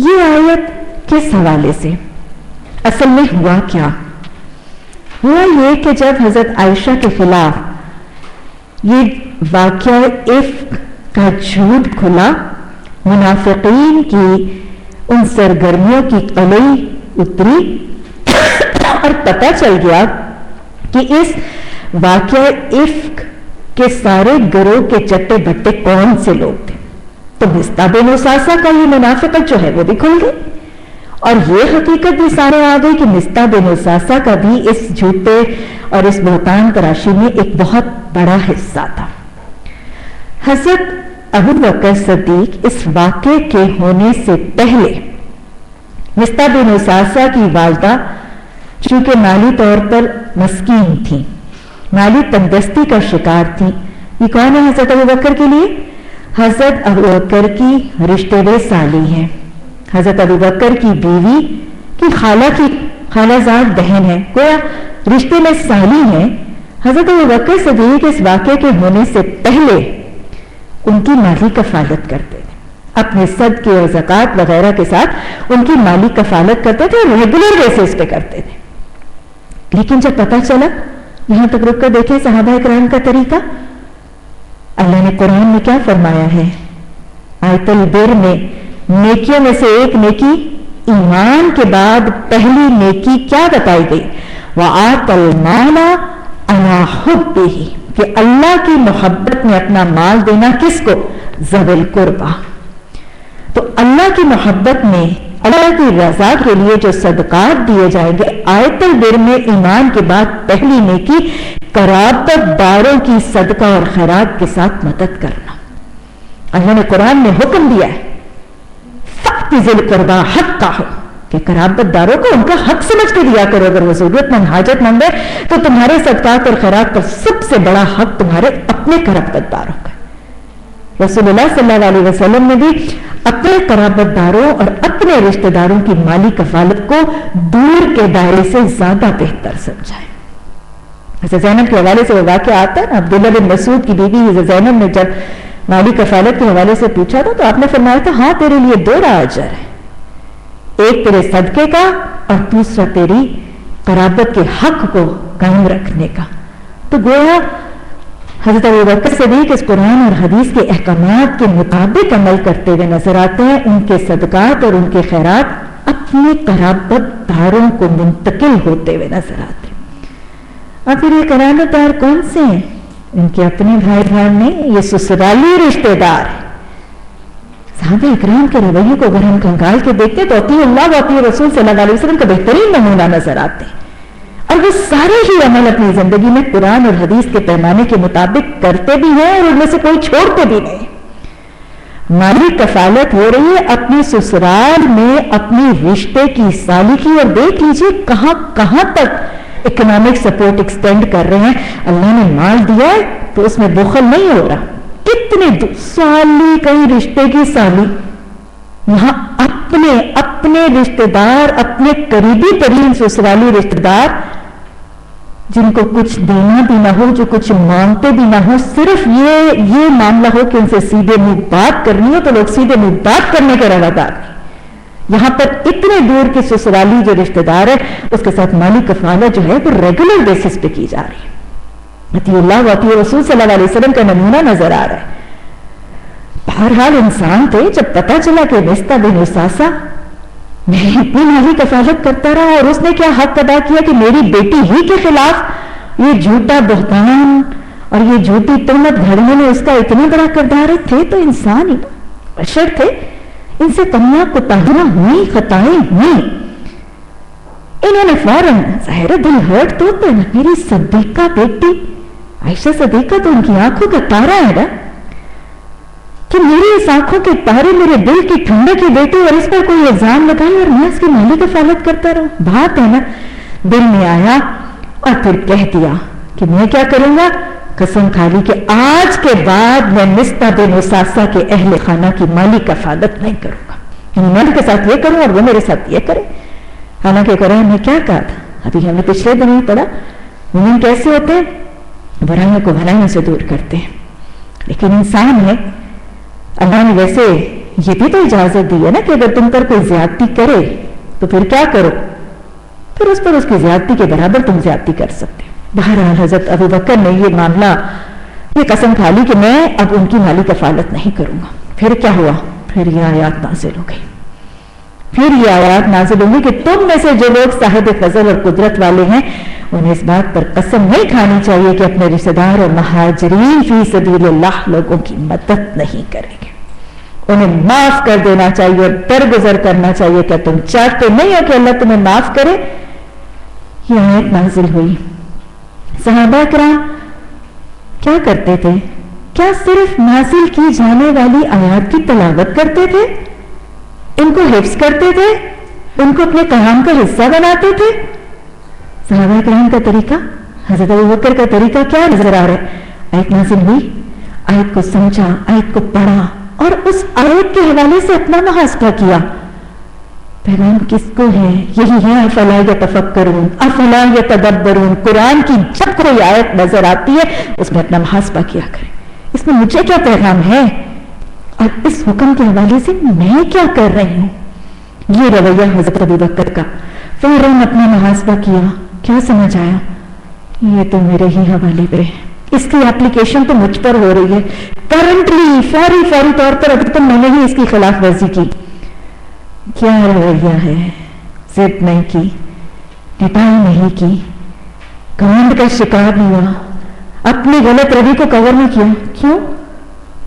یہ آیت کس حوالے سے؟ اصل میں ہوا کیا؟ ہوا یہ کہ جب حضرت عائشہ کے خلاف یہ واقعہ افک کا جھوٹ کھلا، منافقین کی ان سرگرمیوں کی قلعی اتری اور پتہ چل گیا کہ اس واقعہ افک کے سارے گروہ کے چٹے بٹے کون سے لوگ تھے، تو مصطح بن اساسہ کا یہ منافقت جو ہے وہ بھی کھل گئی، اور یہ حقیقت بھی سارے آ گئی کہ مصطح بن اساسہ کا بھی اس جھوٹے اور اس بہتان تراشی میں ایک بہت بڑا حصہ تھا۔ حضرت ابوبکر صدیق اس واقعے کے ہونے سے پہلے مصطح بن اساسہ کی والدہ چونکہ مالی طور پر مسکین تھی، مالی تنگدستی کا شکار تھی۔ یہ کون ہے حضرت ابوبکر کے لیے؟ حضرت ابوبکر کی رشتے دار سالی ہیں، حضرت ابوبکر کی بیوی کی خالہ زاد بہن ہے، گویا رشتے میں سالی ہیں، حضرت ابوبکر صدیق اس واقعے کے ہونے سے پہلے ان کی مالی کفالت کرتے تھے، اپنے صدقے اور زکوٰۃ وغیرہ کے ساتھ ان کی مالی کفالت کرتے تھے اور ریگولر بیسس پہ کرتے تھے. لیکن جب پتہ چلا، یہاں تک رک کر دیکھیں صحابہ کرام کا طریقہ. اللہ نے قرآن میں کیا فرمایا ہے؟ آیت البر میں نیکیوں میں سے ایک نیکی، ایمان کے بعد پہلی نیکی کیا بتائی گئی؟ وَآتَ الْمَالَ عَلَىٰ حُبِّهِ، کہ اللہ کی محبت میں اپنا مال دینا. کس کو؟ ذوی القربیٰ. تو اللہ کی محبت میں، اللہ کی رضا کے لیے جو صدقات دیے جائیں گے، آیت البر میں ایمان کے بعد پہلی نیکی قرابت داروں کی صدقہ اور خیرات کے ساتھ مدد کرنا. اللہ نے قرآن میں حکم دیا ہے فَأْتِ ذِي الْقُرْبَىٰ حَقَّهُ، کہ قرابت داروں کو ان کا حق سمجھ کے دیا کرو. اگر وہ ضرورت مند حاجت مند ہے تو تمہارے صدقات اور خیرات پر سب سے بڑا حق تمہارے اپنے قرابت داروں کا. رسول اللہ صلی اللہ علیہ وسلم نے بھی اپنے قرابت داروں اور اپنے رشتہ داروں کی مالی کفالت کو دور کے دائرے سے زیادہ بہتر سمجھا ہے. حضرت زینب کے حوالے سے وہ واقعہ آتا ہے نا، عبداللہ بن مسعود کی بیوی حضرت زینب نے جب مالی کفالت کے حوالے سے پوچھا تھا تو آپ نے فرمایا تھا ہاں تیرے لیے 2 اجر ہے، ایک تیرے صدقے کا اور دوسرا تیری قرابت کے حق کو قائم رکھنے کا. تو گویا حضرت ابوبکر صدیق اس قرآن اور حدیث کے احکامات کے مطابق عمل کرتے ہوئے نظر آتے ہیں. ان کے صدقات اور ان کے خیرات اپنے قرابت داروں کو منتقل ہوتے ہوئے نظر آتے ہیں. اور پھر یہ قرابت دار کون سے ہیں؟ ان کے اپنے بھائی بہن نہیں، یہ سسرالی رشتے دار ہیں. صحابہ اکرام کے رویے کو اگر ہم کنگال کے دیکھتے تو اطیع اللہ و اطیع رسول صلی اللہ علیہ وسلم کا بہترین نمونہ نظر آتے ہیں. اور وہ سارے ہی عمل اپنی زندگی میں قرآن اور حدیث کے پیمانے کے مطابق کرتے بھی ہیں اور ان میں سے کوئی چھوڑتے بھی نہیں. مالی کفالت ہو رہی ہے اپنی سسرال میں اپنی رشتے کی سالی کی، اور دیکھ لیجیے کہاں کہاں تک اکنامک سپورٹ ایکسٹینڈ کر رہے ہیں. اللہ نے مال دیا ہے تو اس میں بخل نہیں ہو رہا. کتنے سالی کئی رشتے کی سالی، یہاں اپنے رشتے دار، اپنے قریبی ترین سسرالی رشتے دار جن کو کچھ دینا بھی نہ ہو، جو کچھ مانگتے بھی نہ ہو، صرف یہ معاملہ ہو کہ ان سے سیدھے منہ بات کرنی ہو تو لوگ سیدھے منہ بات کرنے کے روادار نہیں. یہاں پر اتنے دور کے سسرالی جو رشتے دار ہے اس کے ساتھ مالی کفالت جو ہے وہ ریگولر بیسس پہ کی جا رہی ہے. اطیع اللہ و اطیع رسول صلی اللہ علیہ وسلم کا نمونہ نظر آ رہا ہے. بہرحال انسان تھے، جب پتا چلا کہ مصطح بن اساسہ میری اتنی مالی کفالت کرتا رہا اور اس نے کیا حق ادا کیا کہ میری بیٹی ہی کے خلاف یہ جھوٹا بہتان اور یہ جھوٹی تہمت گھڑنے میں اس کا اتنا بڑا کردار ہے. تھے تو انسان ہی، بشر تھے، ان سے کمیاں کوتاہیاں ہوئی، خطائیں ہوئی. انہوں نے فوراً ظاہر دل ہرٹ تو میری صدیقہ بیٹی عائشہ صدیقہ تو ان کی آنکھوں کا تارا ہے نا، کہ میری اس آنکھوں کے تارے میرے دل کی ٹھنڈک کی بیٹی اور اس پر کوئی الزام لگائے اور میں اس کی مالی کفالت کرتا رہوں. بات ہے نا، دل میں آیا اور پھر کہہ دیا کہ میں کیا کروں گا، قسم کھا لی کہ آج کے بعد میں مصطح بن اساسہ کے اہل خانہ کی مالی کفالت نہیں کروں گا. میں ان کے ساتھ یہ کروں اور وہ میرے ساتھ یہ کرے. حالانکہ قرآن نے کیا کہا تھا، ابھی ہمیں پچھلے دنوں پڑھا، مومن کیسے ہوتے ہیں، برائیوں کو بھلائیوں سے دور کرتے ہیں. لیکن انسان ہے، اللہ نے ویسے یہ بھی تو اجازت دی ہے نا کہ اگر تم پر کوئی زیادتی کرے تو پھر کیا کرو، پھر اس پر اس کی زیادتی کے برابر تم زیادتی کر سکتے. بہرحال حضرت ابوبکر نے یہ معاملہ، یہ قسم کھا لی کہ میں اب ان کی مالی کفالت نہیں کروں گا. پھر کیا ہوا، پھر یہ آیات نازل ہو گئی. پھر یہ آیات نازل ہوئی کہ تم میں سے جو لوگ صاحب فضل اور قدرت والے ہیں انہیں اس بات پر قسم نہیں کھانی چاہیے کہ اپنے رشتہ دار اور مہاجرین فی سبیل اللہ لوگوں کی مدد نہیں کریں گے. انہیں معاف کر دینا چاہیے اور درگزر کرنا چاہیے. کیا تم چاہتے نہیں ہو کہ اللہ تمہیں معاف کرے؟ یہ آیت نازل ہوئی. صحابہ کرام کیا کرتے تھے؟ کیا صرف نازل کی جانے والی آیات کی تلاوت کرتے تھے، ان کو حفظ کرتے تھے، ان کو اپنے کلام کا حصہ بناتے تھے؟ صحابہ کرام کا طریقہ، حضرت ابوبکر کا طریقہ کیا نظر آ رہا ہے؟ آیت نازل ہوئی، آیت کو سمجھا، آیت کو پڑھا اور اس آیت کے حوالے سے اپنا محاسبہ کیا. پیغام کس کو ہے؟ یہی ہے افلا یتفکرون افلا یتدبرون. قرآن کی جب کوئی آیت نظر آتی ہے اس میں اپنا محاسبہ کیا کریں, اس میں مجھے کیا پیغام ہے اور اس حکم کے حوالے سے میں کیا کر رہی ہوں. یہ رویہ حضرت ابو بکر کا. فوراً اپنا محاسبہ کیا, کیا سمجھ آیا؟ یہ تو میرے ہی حوالے پہ ہے, اس کی اپلیکیشن تو مجھ پر ہو رہی ہے کرنٹلی, فوری طور پر. ابھی تو میں نے ہی اس کی خلاف ورزی کی. کیا رویہ ہے؟ ضد نہیں کی, پٹائی نہیں کی, گھمنڈ کا شکار نہیں ہوا, اپنی غلط روی کو کور نہیں کیا. کیوں؟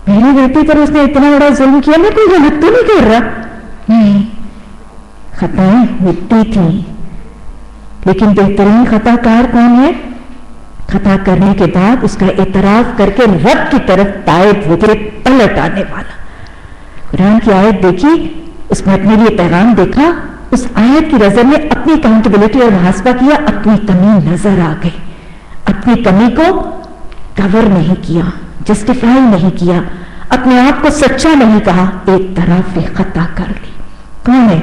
میری بیٹی پر اس نے اتنا بڑا ظلم کیا, میں کوئی غلط تو نہیں کر رہا. نہیں, خطائیں ہوتی تھی, لیکن بہترین خطا کار کون ہے؟ خطا کرنے کے بعد اس کا اعتراف کر کے رب کی طرف تائب ہو کے پلٹ آنے والا. قرآن کی آیت دیکھی, اس میں اپنے لیے پیغام دیکھا, اس آیت کی نظر میں اپنی اکاؤنٹیبلٹی اور محاسبہ کیا, اپنی کمی نظر آ گئی, اپنی کمی کو کور نہیں کیا, جسٹیفائی نہیں کیا, اپنے آپ کو سچا نہیں کہا, ایک طرف خطا کر لی. کون ہے؟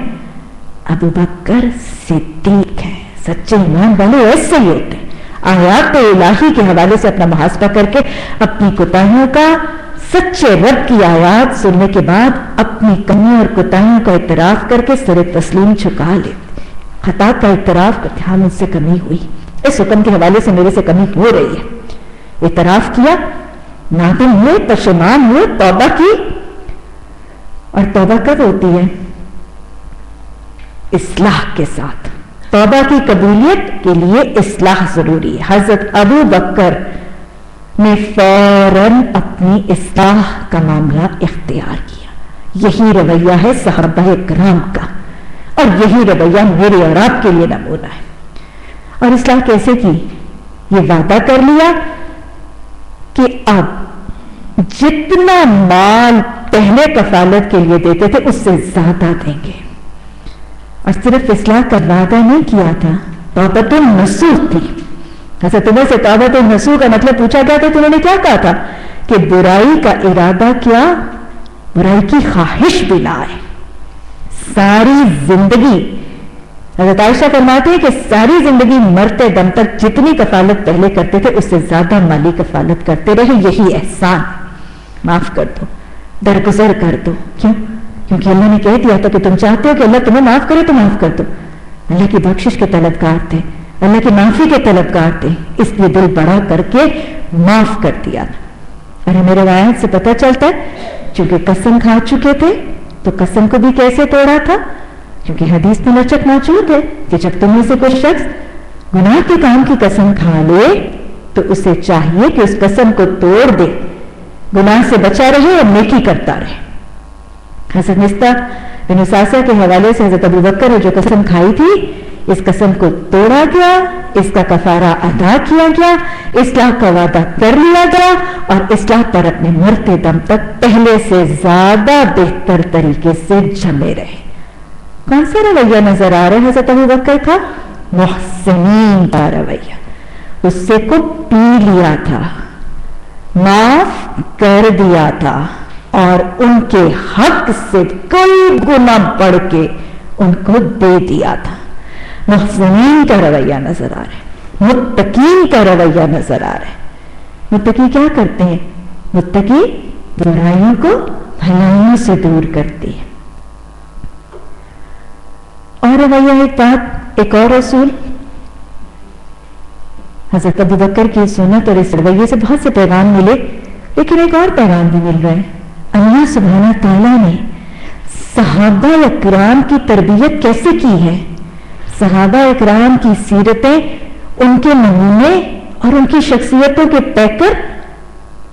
ابو بکر صدیق ہے. سچے ایمان والے ایسے ہی ہوتے ہیں, آیات الہی کے حوالے سے اپنا محاسبہ کر کے اپنی کوتاہیوں کا, سچے رب کی آیات سننے کے بعد اپنی کمیوں اور کوتاہیوں کا اعتراف کر کے سر تسلیم جھکا لیتے. خطا کا اعتراف کرتے, ہاں مجھ سے کمی ہوئی, اس حکم کے حوالے سے میرے سے کمی ہو رہی ہے. اعتراف کیا, نادم ہوئے, پشیمان ہوئے, توبہ کی. اور توبہ کب ہوتی ہے؟ اصلاح کے ساتھ. توبہ کی قبولیت کے لیے اصلاح ضروری ہے. حضرت ابو بکر نے فوراً اپنی اصلاح کا معاملہ اختیار کیا. یہی رویہ ہے صحابہ کرام کا, اور یہی رویہ میرے اور آپ کے لیے نمونہ ہے. اور اصلاح کیسے کی؟ یہ وعدہ کر لیا کہ اب جتنا مال پہلے کفالت کے لیے دیتے تھے اس سے زیادہ دیں گے. اور صرف اصلاح کا وعدہ نہیں کیا تھا, توبۃ النصوح تھی. حضرت عمر سے توبۃ النصوح کا مطلب پوچھا گیا تھا, تو انہوں نے کیا کہا تھا کہ برائی کا ارادہ کیا, برائی کی خواہش بھی نہ آئے. ساری زندگی, حضرت عائشہ فرماتے ہیں کہ ساری زندگی مرتے دم تک جتنی کفالت پہلے کرتے تھے اس سے زیادہ مالی کفالت کرتے رہے. یہی احسان, معاف کر دو, درگزر کر دو. کیوں؟ کیونکہ اللہ نے کہہ دیا تھا کہ تم چاہتے ہو کہ اللہ تمہیں معاف کرے تو معاف کر دو. اللہ کی بخشش کے طلبگار تھے, اللہ کی معافی کے طلبگار تھے, اس لیے دل بڑا کر کے معاف کر دیا. اور ہمیں روایت سے پتہ چلتا ہے چونکہ قسم کھا چکے تھے تو قسم کو بھی کیسے توڑا تھا, کیونکہ حدیث میں لچک موجود ہے کہ جب تم میں سے کوئی شخص گناہ کے کام کی قسم کھا لے تو اسے چاہیے کہ اس قسم کو توڑ دے, گناہ سے بچا رہے اور نیکی کرتا رہے. حضرت مصطح بن اساسہ کے حوالے سے حضرت ابو بکر نے جو قسم کھائی تھی, اس قسم کو توڑا گیا, اس کا کفارہ ادا کیا گیا, اصلاح کا وعدہ کر لیا گیا, اور اصلاح پر اپنے مرتے دم تک پہلے سے زیادہ بہتر طریقے سے جمے رہے. کون سا رویہ نظر آ رہا ہے حضرت ابو بکر کا؟ محسنین کا رویہ. غصے کو پی لیا تھا, معاف کر دیا تھا, اور ان کے حق سے کئی گنا بڑھ کے ان کو دے دیا تھا. محسنین کا رویہ نظر آ رہا ہے, متقین کا رویہ نظر آ رہا ہے. متقی کیا کرتے ہیں؟ متقی برائیوں کو بھلائیوں سے دور کرتے ہیں. اور رویہ ایک بات, ایک اور رسول حضرت ابو بکر کی سنت اور اس رویے سے بہت سے پیغام ملے, لیکن ایک اور پیغام بھی مل رہا ہے. اللہ سبحانہ تعالیٰ نے صحابہ اکرام کی تربیت کیسے کی ہے, صحابہ اکرام کی سیرتیں, ان کے نمونے اور ان کی شخصیتوں کے پیکر,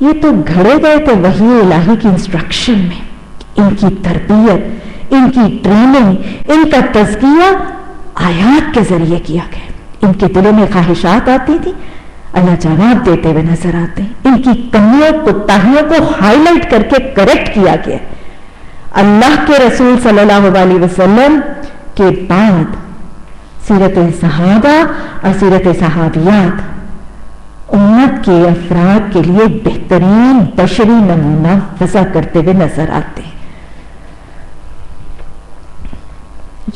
یہ تو گھڑے گئے تھے وحی الہی کی انسٹرکشن میں. ان کی تربیت, ان کی ٹریننگ, ان کا تزکیہ آیات کے ذریعے کیا گیا. ان کے دلوں میں خواہشات آتی تھی, اللہ جواب دیتے ہوئے نظر آتے ہیں. ان کی کمیوں کوتاہیوں کو ہائی لائٹ کر کے کریکٹ کیا گیا. اللہ کے رسول صلی اللہ علیہ وسلم کے بعد سیرت صحابہ اور سیرت صحابیات امت کے افراد کے لیے بہترین بشری نمونہ وضع کرتے ہوئے نظر آتے ہیں.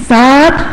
7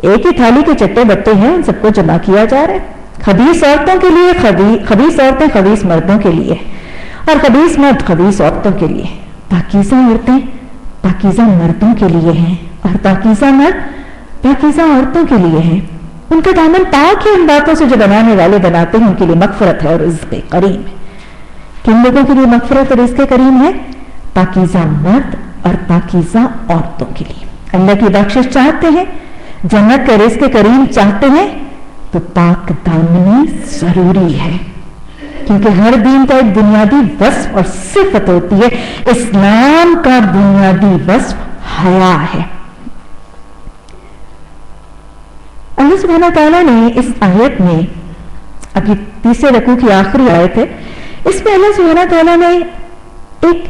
ایک ہی تھالی کے چٹے بٹے ہیں، ان سب کو جمع کیا جا رہا ہے. خبیث عورتوں کے لیے خبیث عورتیں خبیث مردوں کے لیے، اور خبیث مرد خبیث عورتوں کے لیے. پاکیزہ عورتیں پاکیزہ مردوں کے لیے ہیں، اور پاکیزہ مرد پاکیزہ عورتوں کے لیے ہیں. ان کا دامن پاک ہے ان باتوں سے جو بنانے والے بناتے ہیں، ان کے لیے مغفرت ہے اور رزق کریم ہے. کن لوگوں کے لیے مغفرت اور رزق کریم ہے؟ پاکیزہ مرد اور پاکیزہ عورتوں کے لیے. اللہ کی بخشش چاہتے ہیں، جنت کا رزق کریم چاہتے ہیں، تو پاک دامنی ضروری ہے. کیونکہ ہر دین کا ایک بنیادی وصف اور صفت ہوتی ہے. اسلام کا بنیادی وصف حیا ہے. اللہ سبحانہ تعالیٰ نے اس آیت میں، ابھی تیسرے رکوع کی آخری آیت ہے، اس میں اللہ سبحانہ تعالیٰ نے ایک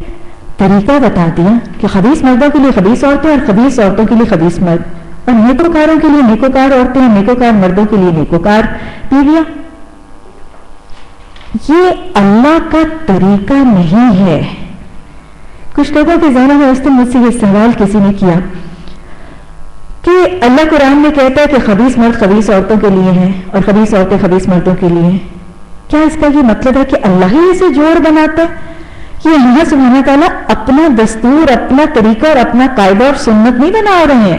طریقہ بتا دیا کہ خبیث مردوں کے لیے خبیث عورتیں اور خبیث عورتوں کے لیے خبیث مرد، اور نیکوکاروں کے لیے نیکوکار عورتیں اور نیکوکار مردوں کے لیے نیکوکار بیویاں. یہ اللہ کا طریقہ نہیں ہے. کچھ لوگوں کے ذہنوں میں اس دن مجھ سے یہ سوال کسی نے کیا کہ اللہ قرآن میں کہتا ہے کہ خبیث مرد خبیث عورتوں کے لیے ہیں اور خبیث عورتیں خبیث مردوں کے لیے ہیں. کیا اس کا یہ مطلب ہے کہ اللہ ہی اسے جوڑ بناتا ہے؟ یہ اللہ سبحانہ تعالیٰ اپنا دستور، اپنا طریقہ اور اپنا قاعدہ اور سنت نہیں بنا رہے ہیں.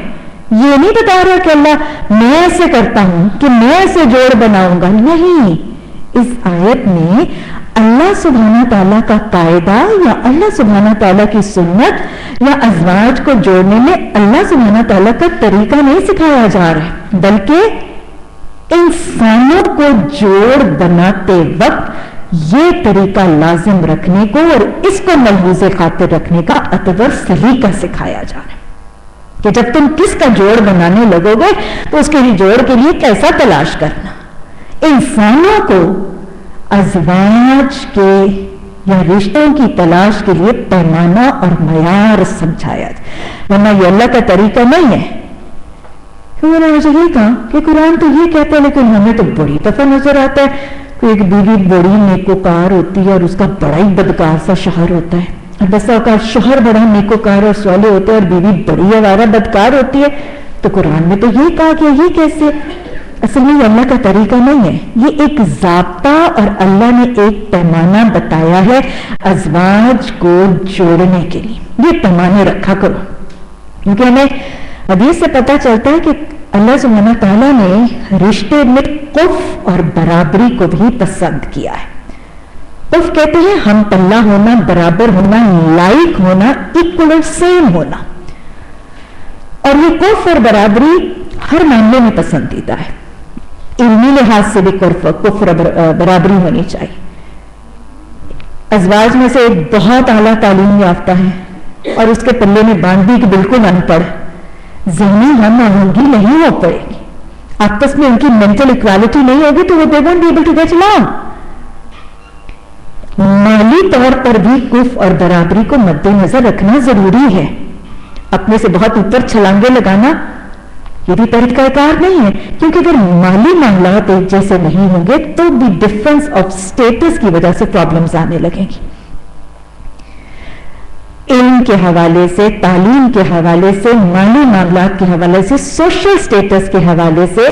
یہ نہیں بتا رہا کہ اللہ میں ایسے کرتا ہوں کہ میں ایسے جوڑ بناؤں گا. نہیں، اس آیت میں اللہ سبحانہ تعالیٰ کا قاعدہ یا اللہ سبحانہ تعالیٰ کی سنت یا ازواج کو جوڑنے میں اللہ سبحانہ تعالیٰ کا طریقہ نہیں سکھایا جا رہا ہے، بلکہ انسانوں کو جوڑ بناتے وقت یہ طریقہ لازم رکھنے کو اور اس کو ملحوظ خاطر رکھنے کا ادب اور سلیقہ سکھایا جا رہا ہے کہ جب تم کس کا جوڑ بنانے لگو گے تو اس کے جوڑ کے لیے کیسا تلاش کرنا. انسانوں کو ازواج کے یا رشتوں کی تلاش کے لیے پیمانہ اور معیار سمجھایا جائے، ورنہ یہ اللہ کا طریقہ نہیں ہے. انہوں نے مجھے یہ کہا کہ قرآن تو یہ کہتا ہے لیکن ہمیں تو بڑی دفعہ نظر آتا ہے کہ ایک بیوی بڑی نیکوکار ہوتی ہے اور اس کا بڑا ہی بدکار سا شوہر ہوتا ہے، اور بس اوقات شوہر بڑا نیکوکار اور صالح ہوتا ہے اور بیوی بڑی آوارہ بدکار ہوتی ہے. تو قرآن میں تو یہ کہا کہ یہ کیسے؟ اصل میں یہ اللہ کا طریقہ نہیں ہے، یہ ایک ضابطہ اور اللہ نے ایک پیمانہ بتایا ہے ازواج کو جوڑنے کے لیے. یہ پیمانے رکھا کرو، کیونکہ ہمیں حدیث سے پتہ چلتا ہے کہ اللہ سبحانہ تعالیٰ نے رشتے میں قف اور برابری کو بھی پسند کیا ہے. قف کہتے ہیں ہم پلہ ہونا، برابر ہونا، لائک ہونا، ایکول اور سیم ہونا. اور یہ قف اور برابری ہر معاملے میں پسندیدہ ہے. علمی لحاظ سے بھی قف اور برابری ہونی چاہیے. ازواج میں سے ایک بہت اعلیٰ تعلیم یافتہ ہے اور اس کے پلے میں باندھ دی کہ بالکل ان پڑھ، ذہنی ہم آہنگی نہیں ہو پڑے گی، آپس میں ان کی مینٹل اکوالٹی نہیں ہوگی تو وہ they won't be able to get along. مالی طور پر بھی قف اور برابری کو مد نظر رکھنا ضروری ہے. اپنے سے بہت اوپر چھلانگے لگانا یہ بھی طریقہ کار نہیں ہے، کیونکہ اگر مالی معاملات ایک جیسے نہیں ہوں گے تو بھی ڈفرنس آف سٹیٹس کی وجہ سے پرابلمز آنے لگیں گی. علم کے حوالے سے، تعلیم کے حوالے سے، مالی معاملات کے حوالے سے، سوشل سٹیٹس کے حوالے سے،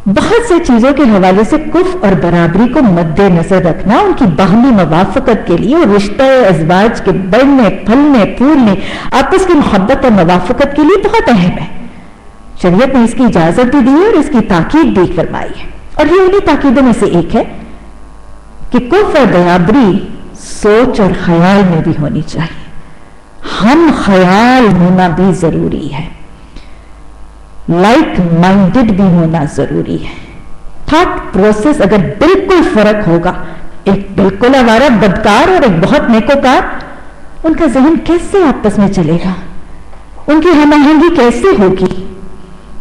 بہت سے چیزوں کے حوالے سے قف اور برابری کو مد نظر رکھنا ان کی باہمی موافقت کے لیے اور رشتہ ازواج کے بڑھنے، پھلنے، پھولنے، آپس کی محبت اور موافقت کے لیے بہت اہم ہے. شریعت نے اس کی اجازت بھی دی ہے اور اس کی تاکید بھی فرمائی ہے، اور یہ انہی تاکیدوں میں سے ایک ہے کہ قف اور برابری سوچ اور خیال میں بھی ہونی چاہیے. ہم خیال ہونا بھی ضروری ہے، لائک مائنڈڈ بھی ہونا ضروری ہے. تھاٹ پروسیس اگر بالکل فرق ہوگا، ایک بالکل آوارہ بدکار اور ایک بہت نیکوکار، ان کا ذہن کیسے آپس میں چلے گا؟ ان کی ہم آہنگی کیسے ہوگی؟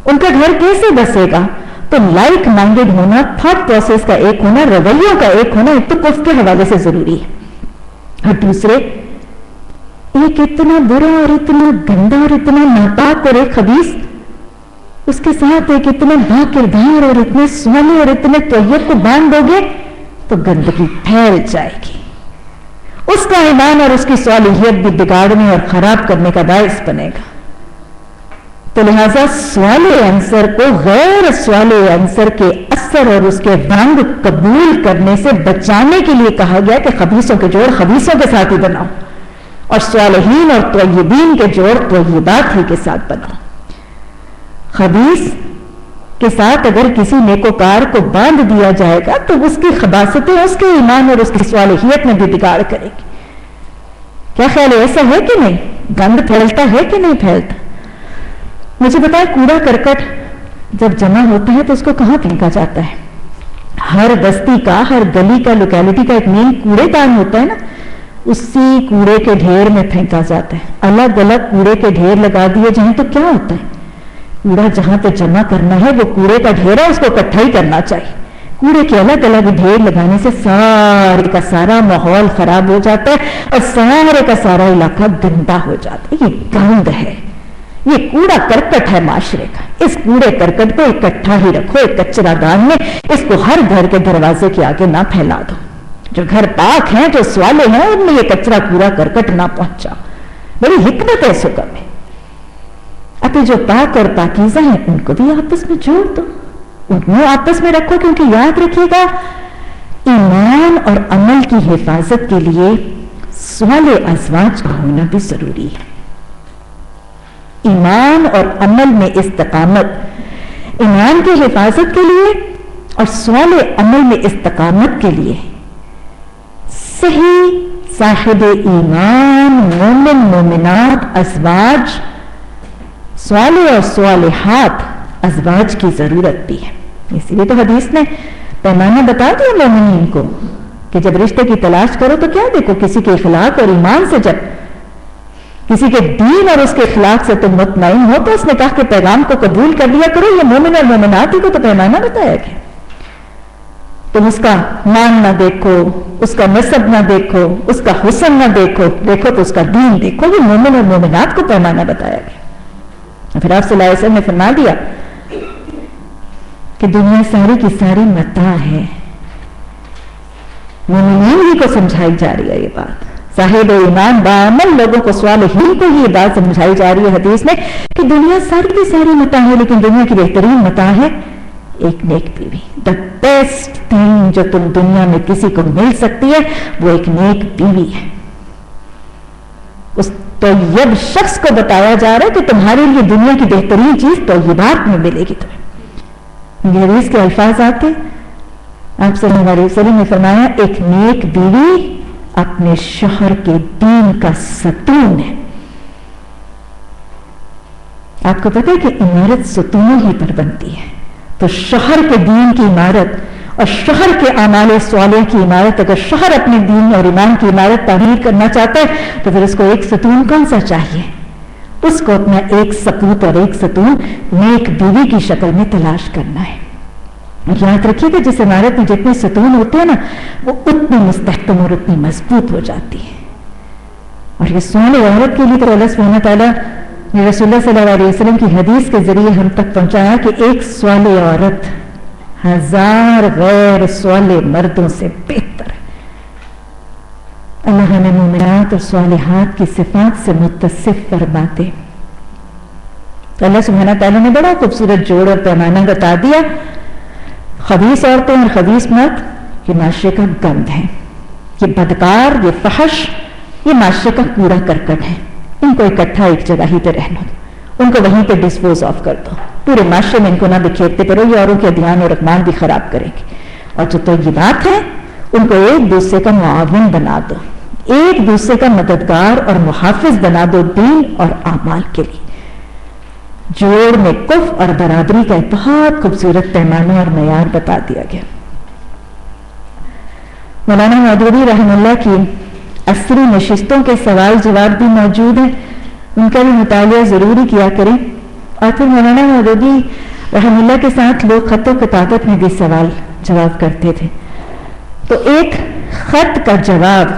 ان کا گھر کیسے بسے گا؟ تو لائک مائنڈڈ ہونا، تھاٹ پروسیس کا ایک ہونا، رویوں کا ایک ہونا ایک تو قف کے حوالے سے ضروری ہے. اور دوسرے، ایک اتنا برا اور اتنا گندا اور اتنا ناپاک اور ایک خبیث، اس کے ساتھ ایک اتنے با کردار اور اتنے سونے اور اتنے طیب کو باندھ دو گے تو گندگی پھیل جائے گی. اس کا ایمان اور اس کی صالحیت بھی بگاڑنے اور خراب کرنے کا باعث بنے گا. تو لہذا سوال عنصر کو غیر سوال عنصر کے اثر اور اس کے رنگ قبول کرنے سے بچانے کے لیے کہا گیا کہ خبیثوں کے جوڑ خبیثوں کے ساتھ ہی بناؤ، اور صالحین اور طیبین کے جوڑ طیبات ہی کے ساتھ بناؤ۔ خبیث کے ساتھ اگر کسی نیکوکار کو باندھ دیا جائے گا تو اس کی خباثتیں اس کے ایمان اور اس کی صالحیت میں بھی بگاڑ کرے گی۔ کیا خیال ہے، ایسا ہے کہ نہیں؟ گند پھیلتا ہے کہ نہیں پھیلتا؟ مجھے بتائیں، کوڑا کرکٹ جب جمع ہوتا ہے تو اس کو کہاں پھینکا جاتا ہے؟ ہر بستی کا، ہر گلی کا، لوکیلٹی کا ایک مین کوڑے دان ہوتا ہے نا، اسی کوڑے کے ڈھیر میں پھینکا جاتا ہے۔ الگ الگ کوڑے کے ڈھیر لگا دیے جائیں تو کیا ہوتا ہے؟ کوڑا جہاں پہ جمع کرنا ہے وہ کوڑے کا ڈھیر ہے، اس کو اکٹھا ہی کرنا چاہیے۔ کوڑے کے الگ الگ ڈھیر لگانے سے سارے کا سارا ماحول خراب ہو جاتا ہے اور سارے کا سارا علاقہ گندا ہو جاتا ہے۔ یہ گند ہے، یہ کوڑا کرکٹ ہے معاشرے کا۔ اس کوڑے کرکٹ کو اکٹھا ہی رکھو ایک کچرا دان میں، اس کو ہر گھر کے دروازے کے آگے نہ پھیلا دو۔ جو گھر پاک ہیں، جو صالح ہیں، ان میں یہ کچرا کوڑا کرکٹ نہ پہنچاؤ۔ بڑی حکمت ہے اس حکم میں۔ اب جو پاک اور پاکیزہ ہیں ان کو بھی آپس میں جوڑ دو، ان کو آپس میں رکھو، کیونکہ یاد رکھیے گا ایمان اور عمل کی حفاظت کے لیے صالح ازواج کا ہونا بھی ضروری ہے۔ ایمان اور عمل میں استقامت، ایمان کی حفاظت کے لیے اور صالح عمل میں استقامت کے لیے صحیح صاحب ایمان مومن مومنات ازواج، صالح اور صالحات ازواج کی ضرورت بھی ہے۔ اسی لیے تو حدیث نے پیمانہ بتا دیا مومنین کو کہ جب رشتے کی تلاش کرو تو کیا دیکھو، کسی کے اخلاق اور ایمان سے، جب کسی کے دین اور اس کے اخلاق سے تم مطمئن ہو تو اس نے کہا کہ پیغام کو قبول کر لیا کرو۔ یہ مومن اور مومنات ہی کو تو پیمانہ بتایا گیا۔ تم اس کا مان نہ دیکھو، اس کا نسب نہ دیکھو، اس کا حسن نہ دیکھو، دیکھو تو اس کا دین دیکھو۔ یہ مومن اور مومنات کو پیمانہ بتایا گیا۔ پھر آپ صلی اللہ علیہ وسلم نے فرما دیا کہ دنیا ساری کی ساری متاع ہے۔ مومنین ہی کو سمجھائی جا رہی ہے یہ بات، صاحب ایمان بعمل لوگوں کو، صالحین کو ہی یہ بات سمجھائی جا رہی ہے حدیث میں کہ دنیا ساری کی ساری متاع ہے، لیکن دنیا کی بہترین متاع ہے ایک نیک بیوی۔ دا بیسٹ تھنگ جو تم دنیا میں کسی کو مل سکتی ہے وہ ایک نیک بیوی ہے۔ اس طیب شخص کو بتایا جا رہا ہے کہ تمہارے لیے دنیا کی بہترین چیز طیبات میں ملے گی تمہیں۔ یہ حدیث کے الفاظ آتے، آپ صلی اللہ علیہ وسلم نے فرمایا ایک نیک بیوی اپنے شوہر کے دین کا ستون ہے۔ آپ کو پتہ ہے کہ عمارت ستونوں ہی پر بنتی ہے، تو شوہر کے دین کی عمارت اور شوہر کے اعمال صالح کی عمارت، اگر شوہر اپنے دین اور ایمان کی عمارت تعمیر کرنا چاہتا ہے تو پھر اس کو ایک ستون کون سا چاہیے؟ اس کو اپنا ایک سپوت اور ایک ستون نیک بیوی کی شکل میں تلاش کرنا ہے۔ یاد رکھیے کہ جس عمارت میں جتنے ستون ہوتے ہیں نا وہ اتنی مستحکم اور اتنی مضبوط ہو جاتی ہے۔ اور یہ صالح عورت کے لیے تو اللہ سبحانہ تعالیٰ نے رسول اللہ صلی اللہ علیہ وسلم کی حدیث کے ذریعے ہم تک پہنچایا کہ ایک صالح عورت 1000 غیر صالح مردوں سے بہتر ہے۔ اللہ ہمیں مومنات اور صالحات کی صفات سے متصف فرماتے۔ تو اللہ سبحانہ تعالیٰ نے بڑا خوبصورت جوڑ اور پیمانہ بتا دیا۔ خبیث عورتیں اور خبیث مرد یہ معاشرے کا گند ہے، یہ بدکار، یہ فحش، یہ معاشرے کا کوڑا کرکٹ ہے۔ ان کو اکٹھا ایک جگہ ہی پہ رہنا دو، ان کو وہیں پہ ڈسپوز آف کر دو، پورے معاشرے میں ان کو نہ بکھیرتے پھرو، یہ اوروں کے ادیان اور اقدام بھی خراب کریں گے۔ اور جو طیبات ہیں ان کو ایک دوسرے کا معاون بنا دو، ایک دوسرے کا مددگار اور محافظ بنا دو دین اور اعمال کے لیے۔ جوڑ میں کف اور برابری کا ایک بہت خوبصورت پیمانہ اور معیار بتا دیا گیا۔ مولانا مودودی رحمہ اللہ کی عصری نشستوں کے سوال جواب بھی موجود ہیں، ان کا بھی مطالعہ ضروری کیا کریں۔ اور پھر مولانا مودودی رحمہ اللہ کے ساتھ لوگ خط و کتابت میں بھی سوال جواب کرتے تھے۔ تو ایک خط کا جواب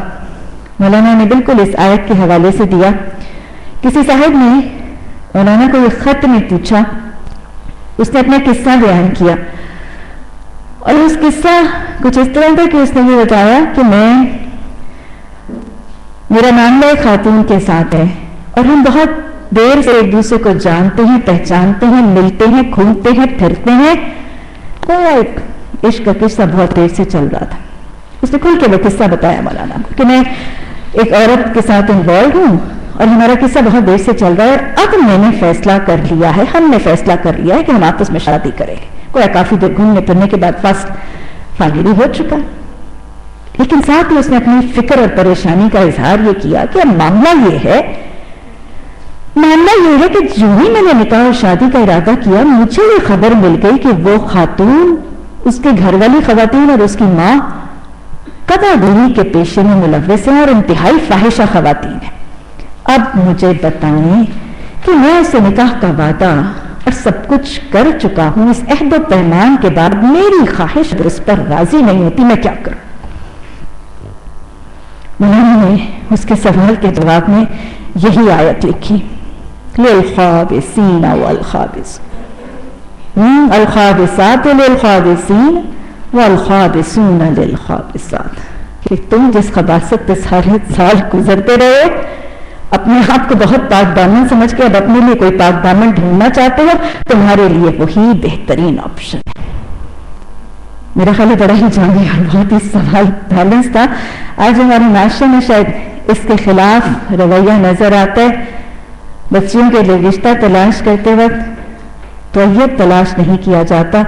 مولانا نے بالکل اس آیت کے حوالے سے دیا۔ کسی صاحب نے مولانا کو یہ خط میں پوچھا، اس نے اپنا قصہ بیان کیا، اور اس قصہ کچھ اس طرح تھا کہ اس نے یہ بتایا کہ میرا معاملہ ایک خاتون کے ساتھ ہے اور ہم بہت دیر سے ایک دوسرے کو جانتے ہیں، پہچانتے ہیں، ملتے ہیں، گھومتے ہیں، پھرتے ہیں. کوئی ایک عشق کا قصہ بہت دیر سے چل رہا تھا. اس نے کھل کے وہ قصہ بتایا مولانا کو کہ میں ایک عورت کے ساتھ انوالو ہوں اور ہمارا قصہ بہت دیر سے چل رہا ہے. اب میں نے فیصلہ کر لیا ہے، ہم نے فیصلہ کر لیا ہے کہ ہم آپس میں شادی کریں گے. کوئی کافی دیر گھومنے پھرنے کے بعد فائنلی ہو چکا. لیکن ساتھ ہی اس نے اپنی فکر اور پریشانی کا اظہار یہ کیا کہ اب معاملہ یہ ہے کہ جو ہی میں نے نکاح اور شادی کا ارادہ کیا، مجھے یہ خبر مل گئی کہ وہ خاتون، اس کے گھر والی خواتین اور اس کی ماں قطع گوئی کے پیشے میں ملوث ہیں اور انتہائی فاحشہ خواتین ہیں. اب مجھے بتائیں کہ میں اس سے نکاح کا وعدہ اور سب کچھ کر چکا ہوں، اس عہد و پیمان کے بعد میری خواہش اگر اس پر راضی نہیں ہوتی، میں کیا کروں؟ مولانا نے اس کے سوال کے جواب میں یہی آیت لکھی، للخابسین الخابسات للخابسین والخابسون للخابسات. کہ تم جس خباثت پہ سارے سال گزرتے رہے، اپنے آپ کو بہت پاک دامن سمجھ کے اب اپنے لیے کوئی پاک دامن ڈھونڈنا چاہتے ہو، تمہارے لیے وہی بہترین آپشن ہے. میرا خیال ہے بڑا ہی جامع اور بہت ہی سوال بیلنس تھا. آج ہمارے معاشرے میں شاید اس کے خلاف رویہ نظر آتا ہے. بچیوں کے لیے رشتہ تلاش کرتے وقت طیب تلاش نہیں کیا جاتا،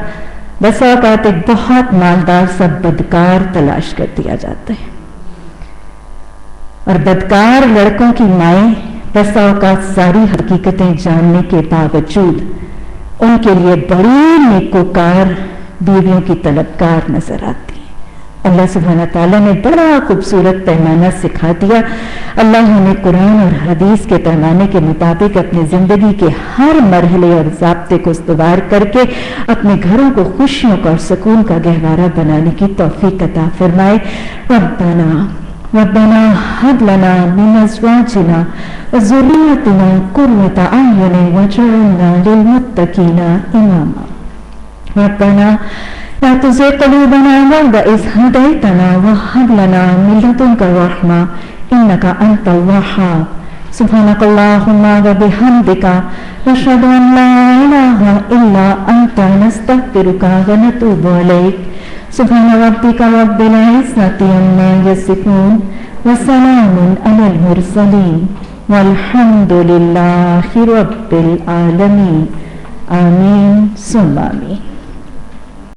بس اوقات ایک بہت مالدار سا بدکار تلاش کر دیا جاتا ہے. اور بدکار لڑکوں کی مائیں بس اوقات ساری حقیقتیں جاننے کے باوجود ان کے لیے بڑی نیکوکار بیویوں کی طلبکار نظر آتی ہیں. اللہ سبحانہ تعالیٰ نے بڑا خوبصورت پیمانہ سکھا دیا. اللہ نے قرآن اور حدیث کے پیمانے کے مطابق اپنی زندگی کے ہر مرحلے اور ضابطے کو استوار کر کے اپنے گھروں کو خوشیوں کا اور سکون کا گہوارہ بنانے کی توفیق عطا فرمائے. ربنا هب لنا من ازواجنا وذريتنا قرة اعين واجعلنا للمتقين اماما. ربنا لا تزغ قلوبنا بعد إذ هديتنا وهب لنا من لدنك رحمة إنك أنت الوهاب. سبحانك اللهم وبحمدك نشهد أن لا إله إلا أنت نستغفرك ونتوب إليك. سبحان ربك رب العزة عما يصفون وسلام على المرسلين والحمد لله رب العالمين. آمين ثم آمين.